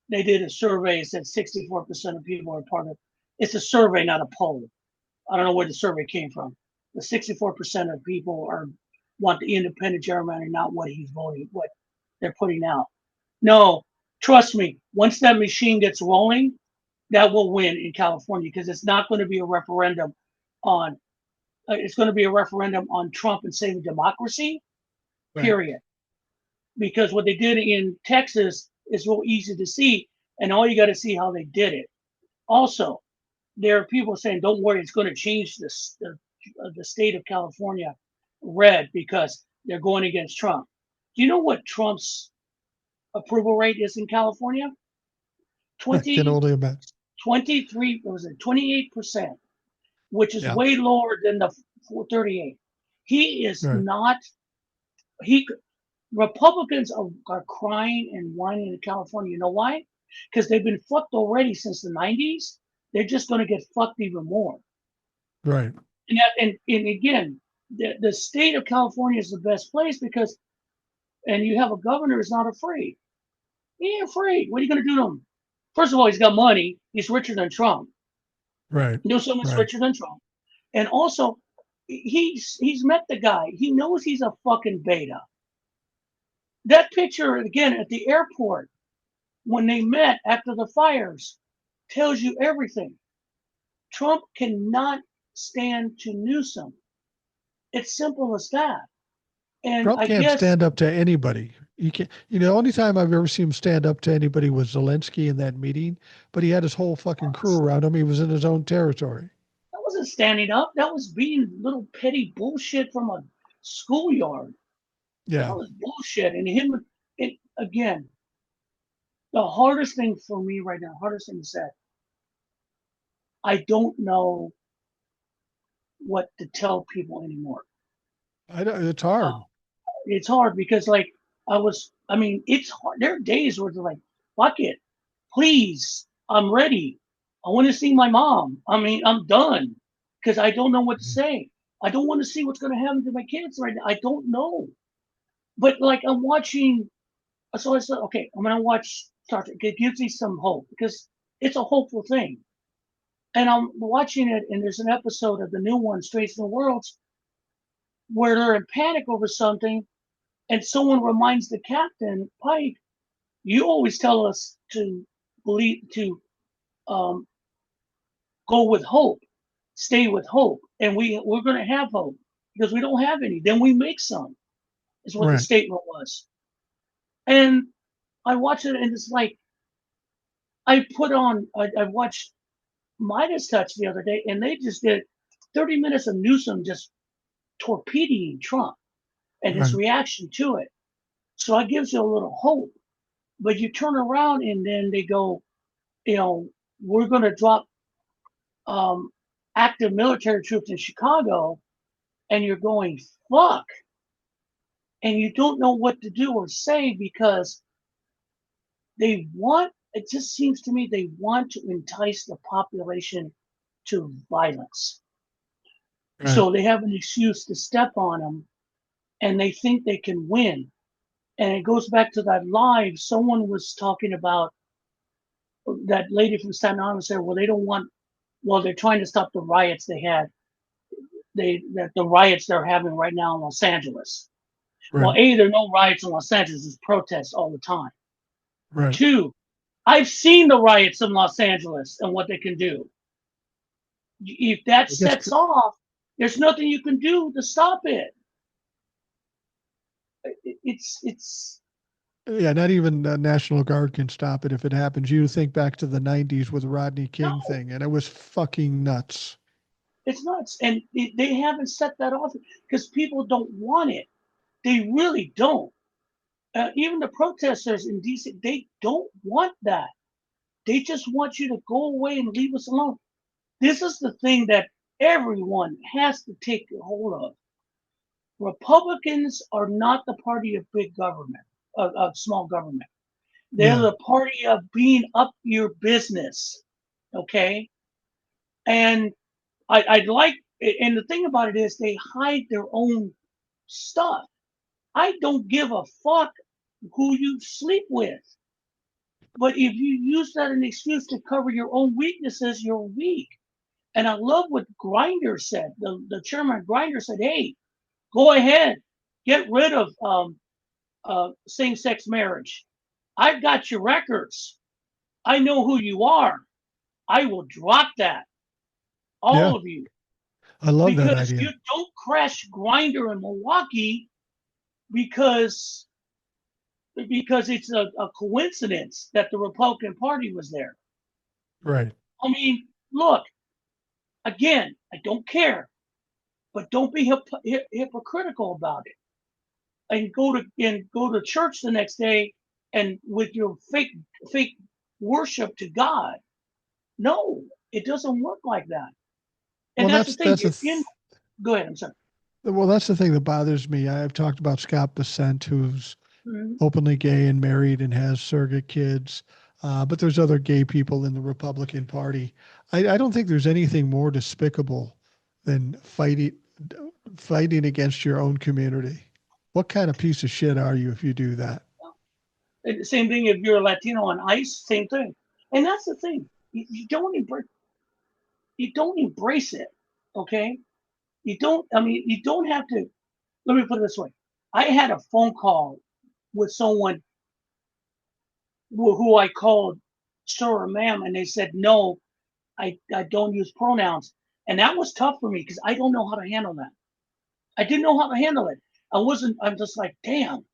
they did a survey. It said 64% of people are part of. It's a survey, not a poll. I don't know where the survey came from. The 64% of people are want the independent gerrymander, not what he's voting, what they're putting out. No, trust me. Once that machine gets rolling, that will win in California because it's not going to be a referendum on. It's going to be a referendum on Trump and saving democracy. Right. Period. Because what they did in Texas is real easy to see, and all you got to see how they did it. Also, there are people saying, "Don't worry, it's going to change the state of California red because they're going against Trump." Do you know what Trump's approval rate is in California? I can 20, only imagine. 23, what was it, 28%, which is Yeah. way lower than the 38. He is Right. not, he, Republicans are crying and whining in California. You know why? Because they've been fucked already since the 90s. They're just going to get fucked even more. Right. And again, the state of California is the best place because, and you have a governor who's not afraid. He ain't afraid. What are you going to do to him? First of all, he's got money. He's richer than Trump. Right. Newsom is Right. richer than Trump. And also, he's met the guy. He knows he's a fucking beta. That picture again at the airport when they met after the fires tells you everything. Trump cannot stand to Newsom. It's simple as that. And Trump I can't guess stand up to anybody. He can You know, the only time I've ever seen him stand up to anybody was Zelensky in that meeting, but he had his whole fucking crew around him. He was in his own territory. that wasn't standing up. That was being little petty bullshit from a schoolyard. That Yeah. was bullshit. And him, again, the hardest thing for me right now, hardest thing to say, I don't know what to tell people anymore. I know it's Uh, hard. it's hard because, like, I mean, it's hard. There are days where they're like, fuck it, please, I'm ready. I want to see my mom. I mean, I'm done because I don't know what to Mhm. say. I don't want to see what's going to happen to my kids right now. I don't know. But, like, I'm watching, so I said, okay, I'm going to watch Star Trek. It gives me some hope because it's a hopeful thing. And I'm watching it, and there's an episode of the new one, Strange New Worlds, where they're in panic over something, and someone reminds the captain, Pike, you always tell us to believe, to um, go with hope, stay with hope, and we're going to have hope because we don't have any. Then we make some. Is what the Right. statement was. And I watch it, and it's like I watched Midas Touch the other day, and they just did 30 minutes of Newsom just torpedoing Trump and his Right. reaction to it. So it gives you a little hope. But you turn around and then they go, you know, we're going to drop um, active military troops in Chicago, and you're going, fuck. And you don't know what to do or say because it just seems to me they want to entice the population to violence. Right. So they have an excuse to step on them and they think they can win. And it goes back to that live. Someone was talking about that lady from Staten Island said, well, they don't want, well, they're trying to stop the riots the riots they're having right now in Los Angeles. Well, Right. A, there are no riots in Los Angeles, there's protests all the time. Right. Two, I've seen the riots in Los Angeles and what they can do. If that I guess. sets off, there's nothing you can do to stop it. It's Yeah, not even the National Guard can stop it if it happens. You think back to the 90s with Rodney King no, thing, and it was fucking nuts. it's nuts, and they haven't set that off because people don't want it. They really don't. Even the protesters in DC, they don't want that. They just want you to go away and leave us alone. This is the thing that everyone has to take hold of. Republicans are not the party of big government, of small government. They're Yeah. the party of being up your business. Okay. And I'd like, and the thing about it is they hide their own stuff. I don't give a fuck who you sleep with. But if you use that as an excuse to cover your own weaknesses, you're weak. And I love what Grinder said. The chairman of Grinder said, hey, go ahead, get rid of same-sex marriage. I've got your records. I know who you are. I will drop that, Yeah. all of you, I love that because you idea. don't crash Grinder in Milwaukee because it's a coincidence that the Republican Party was there. Right. I mean, look, again, I don't care, but don't be hypocritical about it. And go to church the next day and with your fake worship to God. No, it doesn't work like that. And Well, that's the thing. that's a Go ahead. I'm sorry. well, that's the thing that bothers me. I've talked about Scott Bessent, who's Mhm. openly gay and married and has surrogate kids. But there's other gay people in the Republican Party. I don't think there's anything more despicable than fighting against your own community. What kind of piece of shit are you if you do that? And the same thing if you're a Latino on ICE, same thing. And that's the thing. You don't embrace it. Okay. You don't, I mean, you don't have to. Let me put it this way. I had a phone call with someone who I called sir or ma'am, and they said, no, I don't use pronouns. And that was tough for me because I don't know how to handle that. I didn't know how to handle it. I'm just like, damn,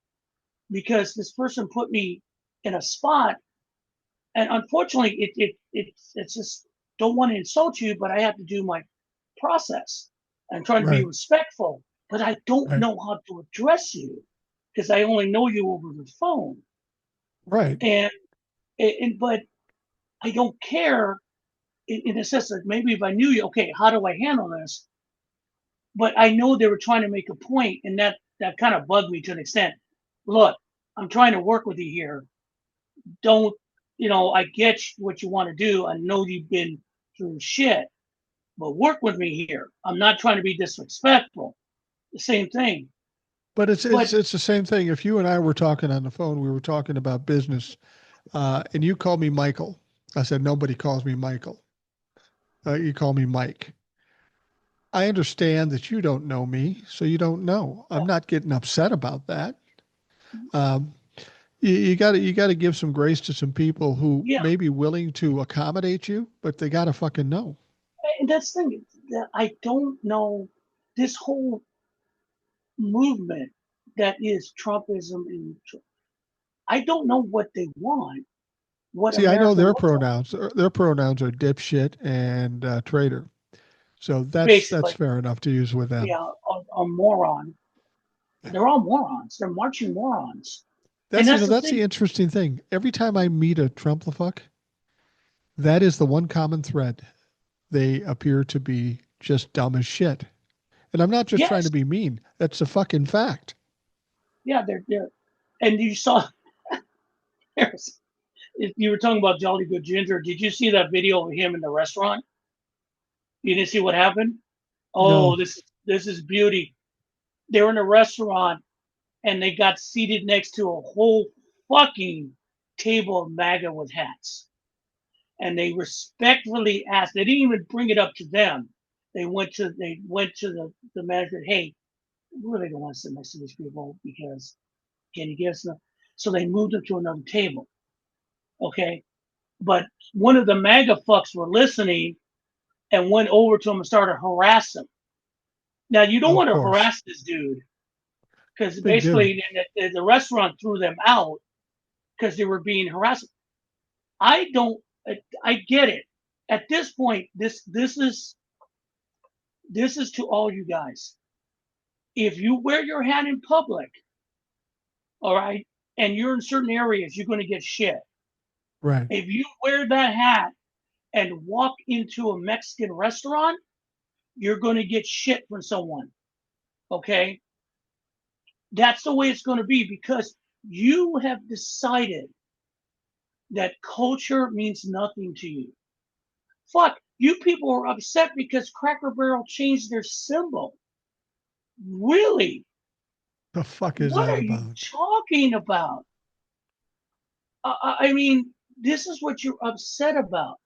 because this person put me in a spot. And unfortunately, it's just don't want to insult you, but I have to do my process. I'm trying to be Right, respectful, but I don't right, know how to address you because I only know you over the phone. right. And, but I don't care in a sense that maybe if I knew you, okay, how do I handle this? But I know they were trying to make a point, and that kind of bugged me to an extent. Look, I'm trying to work with you here. Don't, I get what you want to do. I know you've been through shit, but work with me here. I'm not trying to be disrespectful. The same thing. But But it's the same thing. If you and I were talking on the phone, we were talking about business, and you called me Michael. I said nobody calls me Michael. You call me Mike. I understand that you don't know me, so you don't know. I'm not getting upset about that. Um, you got to give some grace to some people who yeah, may be willing to accommodate you, but they got to fucking know. and that's the thing. That I don't know this whole movement that is Trumpism, and I don't know what they want, what See, I know America their looks like. pronouns. Their pronouns are dipshit and traitor. So that's Basically, fair enough to use with them. yeah, a moron. They're all morons. They're marching morons, and That's that's the that's thing. the interesting thing. Every time I meet a Trumplafuck, that is the one common thread. They appear to be just dumb as shit. And I'm not just trying Yes, to be mean. That's a fucking fact. yeah, they're, and you saw. If you were talking about Jolly Good Ginger, did you see that video of him in the restaurant? You didn't see what happened? No. Oh, this is beauty. They were in a restaurant and they got seated next to a whole fucking table of MAGA with hats. And they respectfully asked, they didn't even bring it up to them. They went to the manager, hey, we really don't want to sit next to these people because can you give us enough? So they moved them to another table. Okay. But one of the MAGA fucks were listening and went over to him and started harassing him. Now you don't Oh, of want to course. harass this dude because Big deal. basically the restaurant threw them out because they were being harassed. I don't. I get it. At this point, this is to all you guys. If you wear your hat in public, all right, and you're in certain areas, you're going to get shit. Right. If you wear that hat and walk into a Mexican restaurant, you're going to get shit from someone. Okay, that's the way it's going to be because you have decided that culture means nothing to you. Fuck, you people are upset because Cracker Barrel changed their symbol. Really? The fuck is What that are you about? talking about? I mean, this is what you're upset about.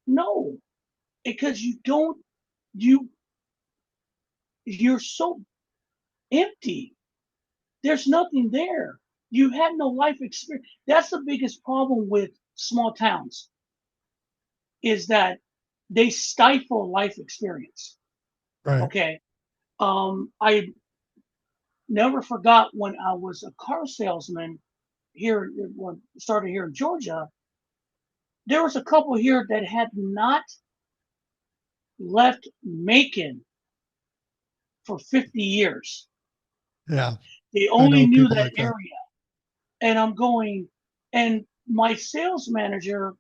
No, because you, you're so empty. There's nothing there. You had no life experience. That's the biggest problem with small towns is that they stifle life experience. Right. Okay. I never forgot when I was a car salesman here, when started here in Georgia. There was a couple here that had not left Macon for 50 years. Yeah. They I only know knew people that like that. area. And I'm going, and my sales manager,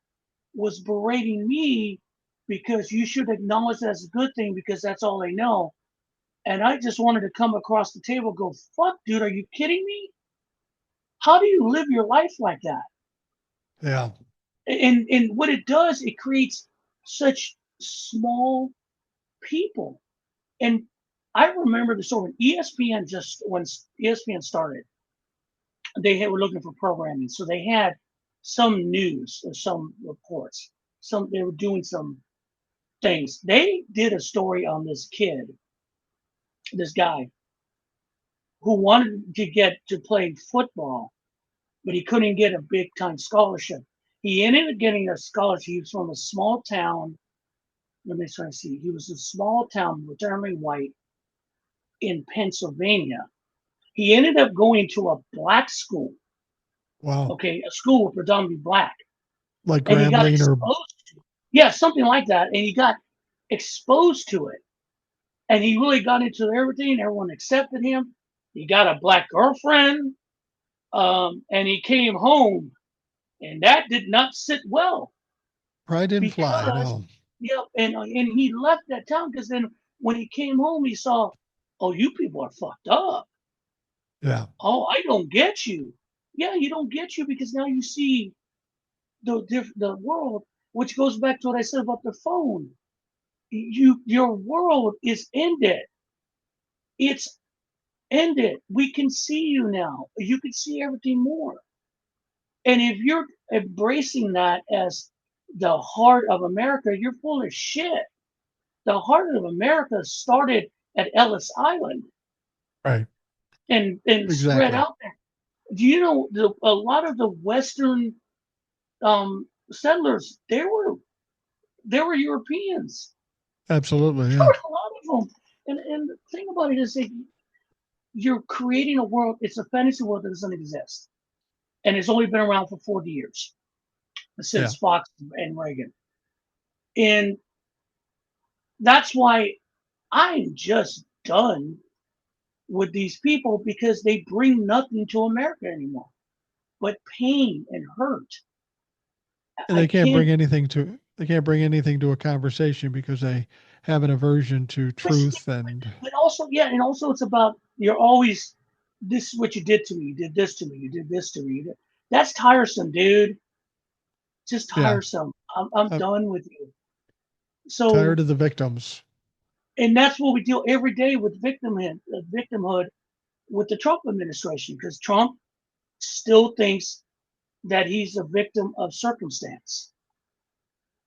was berating me because you should acknowledge that's a good thing because that's all they know. And I just wanted to come across the table and go, fuck, dude, are you kidding me? How do you live your life like that? Yeah. And what it does, it creates such small people. And I remember the story when when ESPN started, were looking for programming. So they had some news or some reports. They were doing some things. They did a story on this kid, this guy, who wanted to get to play football, but he couldn't get a big time scholarship. He ended up getting a scholarship. He was from a small town. Let me try to see. He was a small town, predominantly white, in Pennsylvania. He ended up going to a black school. Wow. Okay, a school with predominantly black, Like and he got Grambling or exposed to it. Yeah, something like that. And he got exposed to it, and he really got into everything. Everyone accepted him. He got a black girlfriend, and he came home, and that did not sit well pride didn't fly. because, No. yeah, and he left that town because then when he came home, he saw, oh, you people are fucked up. Yeah. Oh, I don't get you. Yeah, you don't get you because now you see the world, which goes back to what I said about the phone. Your world is ended. It's ended. We can see you now. You can see everything more. And if you're embracing that as the heart of America, you're full of shit. The heart of America started at Ellis Island Right. and spread Exactly. out there. Do you know a lot of the Western settlers? They were Europeans. Absolutely. There Yeah. were a lot of them. And the thing about it is that you're creating a world. It's a fantasy world that doesn't exist, and it's only been around for 40 years Yeah. since Fox and Reagan. And that's why I'm just done with these people because they bring nothing to America anymore but pain and hurt. And I can't. they can't bring anything to a conversation because they have an aversion to truth and But also, yeah, and also it's about you're always this is what you did to me. You did this to me. You did this to me. That's tiresome, dude. Just yeah. tiresome. I'm I'm done with you. So, tired of the victims. and that's what we deal every day with victimhood with the Trump administration because Trump still thinks that he's a victim of circumstance,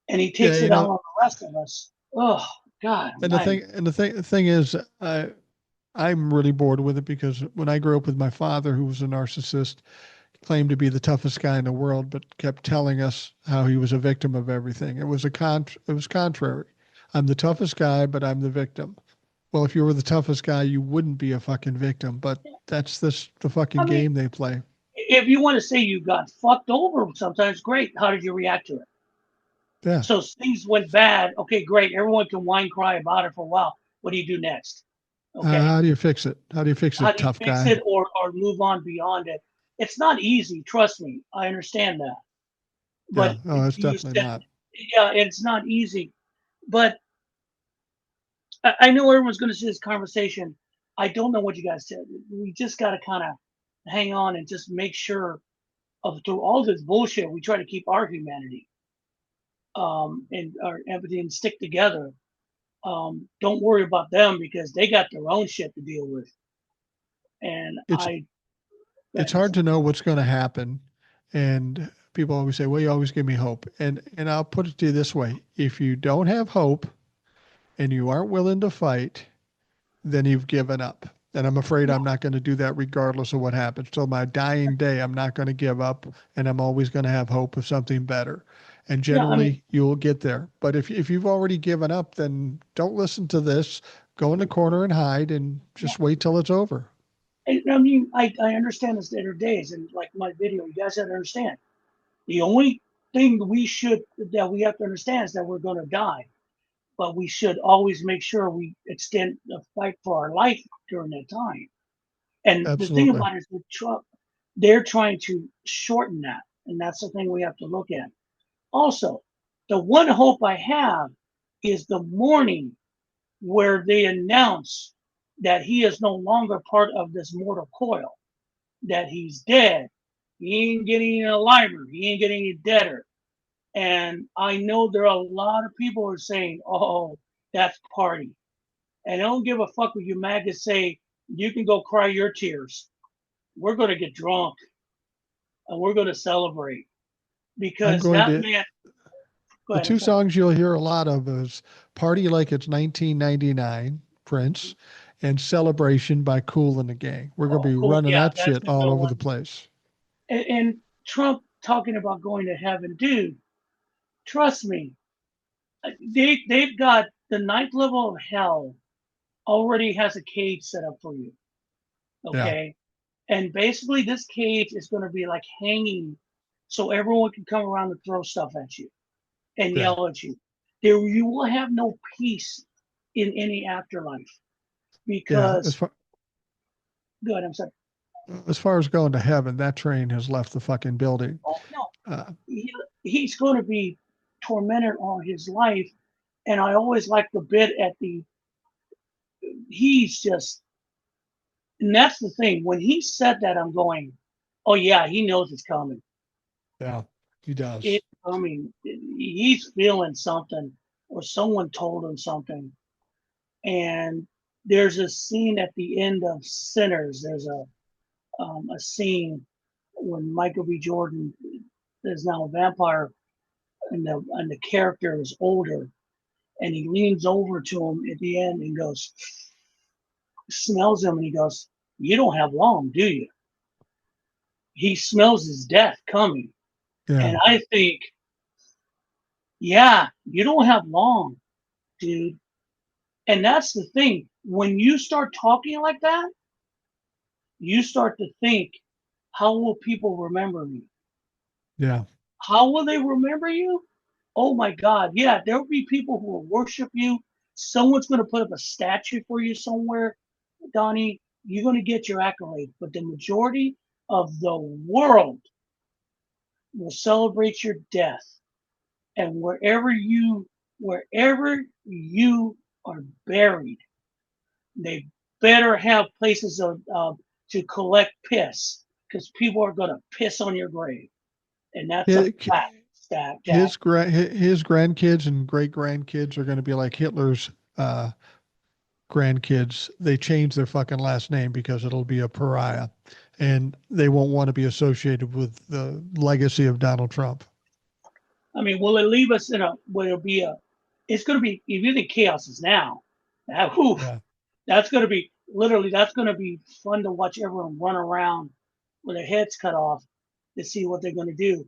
and he Yeah, takes it out on the rest of us. Oh God, and the thing is I'm really bored with it because when I grew up with my father who was a narcissist, claimed to be the toughest guy in the world, but kept telling us how he was a victim of everything. It was contrary. I'm the toughest guy, but I'm the victim. Well, if you were the toughest guy, you wouldn't be a fucking victim, but that's the fucking I mean, game they play. if you want to say you got fucked over sometimes, great. How did you react to it? Yeah. So things went bad. Okay, great. Everyone can whine, cry about it for a while. What do you do next? Okay, How do you fix it? How do you fix how it, do you tough fix guy? it or move on beyond it? It's not easy. Trust me. I understand that. Yeah. But Oh, it's you definitely said, not. yeah, it's not easy. But I know everyone's going to see this conversation. I don't know what you guys said. We just got to kind of hang on and just make sure of through all this bullshit, we try to keep our humanity and our empathy and stick together. Don't worry about them because they got their own shit to deal with. And It's I, it's and hard to know what's going to happen, and people always say, "Well, you always give me hope." And I'll put it to you this way: if you don't have hope and you aren't willing to fight, then you've given up. And I'm afraid yeah, I'm not going to do that regardless of what happens. Till my dying day, I'm not going to give up and I'm always going to have hope of something better. And yeah. I mean, generally, you'll get there. But if you've already given up, then don't listen to this. Go in the corner and hide and yeah. just wait till it's over. I understand this later days and like my video, you guys have to understand. The only thing that we have to understand is that we're going to die, but we should always make sure we extend the fight for our life during that time. And the thing Absolutely. about it is with Trump, they're trying to shorten that, and that's the thing we have to look at. Also, The one hope I have is the morning where they announce that he is no longer part of this mortal coil, that he's dead. He ain't getting any lighter. He ain't getting any deader. And I know there are a lot of people who are saying, oh, that's party. And I don't give a fuck what you maggots say. You can go cry your tears. We're going to get drunk and we're going to celebrate I'm because going that to. man. Go The ahead. I'm two sorry. songs you'll hear a lot of is Party Like It's 1999, Prince, and Celebration by Kool and the Gang. We're going to Oh, be cool. running Yeah, that that's shit the all good over one. the place. And Trump talking about going to heaven, dude. Trust me, they've got the ninth level of hell already has a cage set up for you. Yeah, Okay, and basically this cage is going to be like hanging, so everyone can come around and throw stuff at you and yeah, yell at you. There, you will have no peace in any afterlife yeah. because. Good. I'm sorry. As far as going to heaven, that train has left the fucking building. Oh no, Uh, he's going to be tormented all his life. And I always like the bit at the. He's just, and that's the thing. When he said that, I'm going, oh yeah, he knows it's coming. yeah, he does. It's coming. He's feeling something, or someone told him something. And there's a scene at the end of Sinners. There's a scene when Michael B. Jordan is now a vampire, and the character is older, and he leans over to him at the end and goes, smells him, and he goes, "You don't have long, do you?" He smells his death coming, Yeah, and I think, yeah, you don't have long, dude. And that's the thing. When you start talking like that, you start to think, how will people remember me? yeah, How will they remember you? Oh my God. Yeah, there will be people who will worship you. Someone's going to put up a statue for you somewhere, Donnie. You're going to get your accolade. But the majority of the world will celebrate your death. And wherever you are buried, they better have places to collect piss because people are going to piss on your grave. And that's a Hi- fact, stat, Jack. his grandkids and great grandkids are going to be like Hitler's grandkids. They change their fucking last name because it'll be a pariah, and they won't want to be associated with the legacy of Donald Trump. I mean, will it leave us in a? Will it be a? It's going to be. If you think chaos is now, whew, Yeah, that's going to be literally. That's going to be fun to watch everyone run around with their heads cut off to see what they're going to do.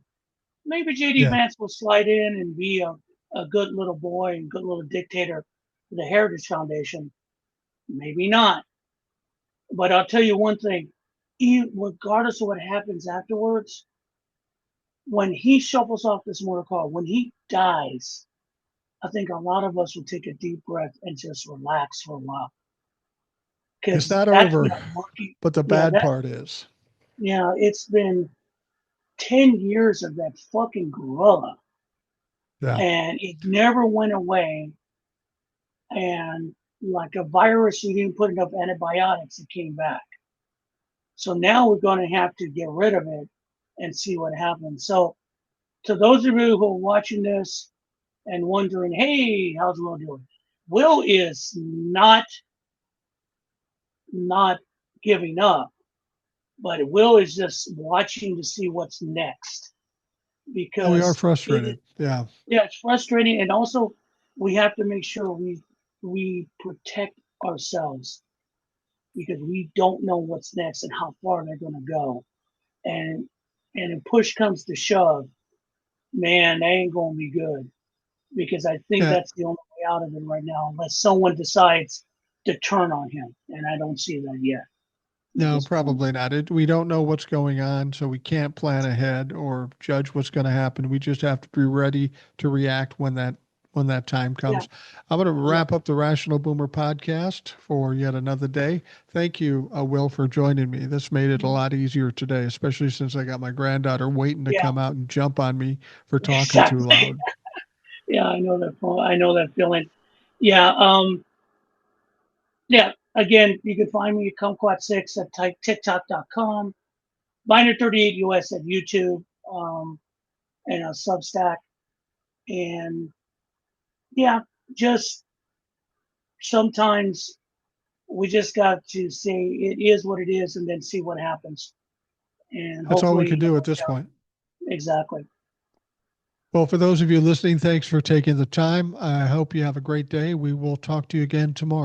Maybe JD yeah. Vance will slide in and be a good little boy and good little dictator for the Heritage Foundation. Maybe not. But I'll tell you one thing. Regardless of what happens afterwards, when he shuffles off this motor car, when he dies, I think a lot of us will take a deep breath and just relax for a while It's because not that's been over, a monkey. but the Yeah, bad part is, it's been 10 years of that fucking gorilla, yeah, and it never went away. And like a virus, you didn't put enough antibiotics, it came back. So now we're going to have to get rid of it and see what happens. So to those of you who are watching this and wondering, hey, how's Will doing? Will is not giving up, but Will is just watching to see what's next yeah, we are because frustrated. Yeah, yeah, it's frustrating, and also we have to make sure we protect ourselves because we don't know what's next and how far they're going to go, and if push comes to shove, man, they ain't going to be good because I think yeah. that's the only way out of it right now, unless someone decides to turn on him, and I don't see that yet at No, this point. probably not. We don't know what's going on, so we can't plan ahead or judge what's going to happen. We just have to be ready to react when that time Yeah, comes. I'm going to yeah, wrap up the Rational Boomer podcast for yet another day. Thank you, Will, for joining me. This made it a lot easier today, especially since I got my granddaughter waiting to yeah, come out and jump on me for talking too exactly. loud. Yeah, I know that. I know that feeling. Yeah. Yeah. Again, you can find me at kumquat6 at tiktok.com, Miner38US at YouTube, and a Substack. And yeah, just sometimes we just got to say it is what it is and then see what happens. And That's all we can hopefully, do at this point. exactly. Well, for those of you listening, thanks for taking the time. I hope you have a great day. We will talk to you again tomorrow.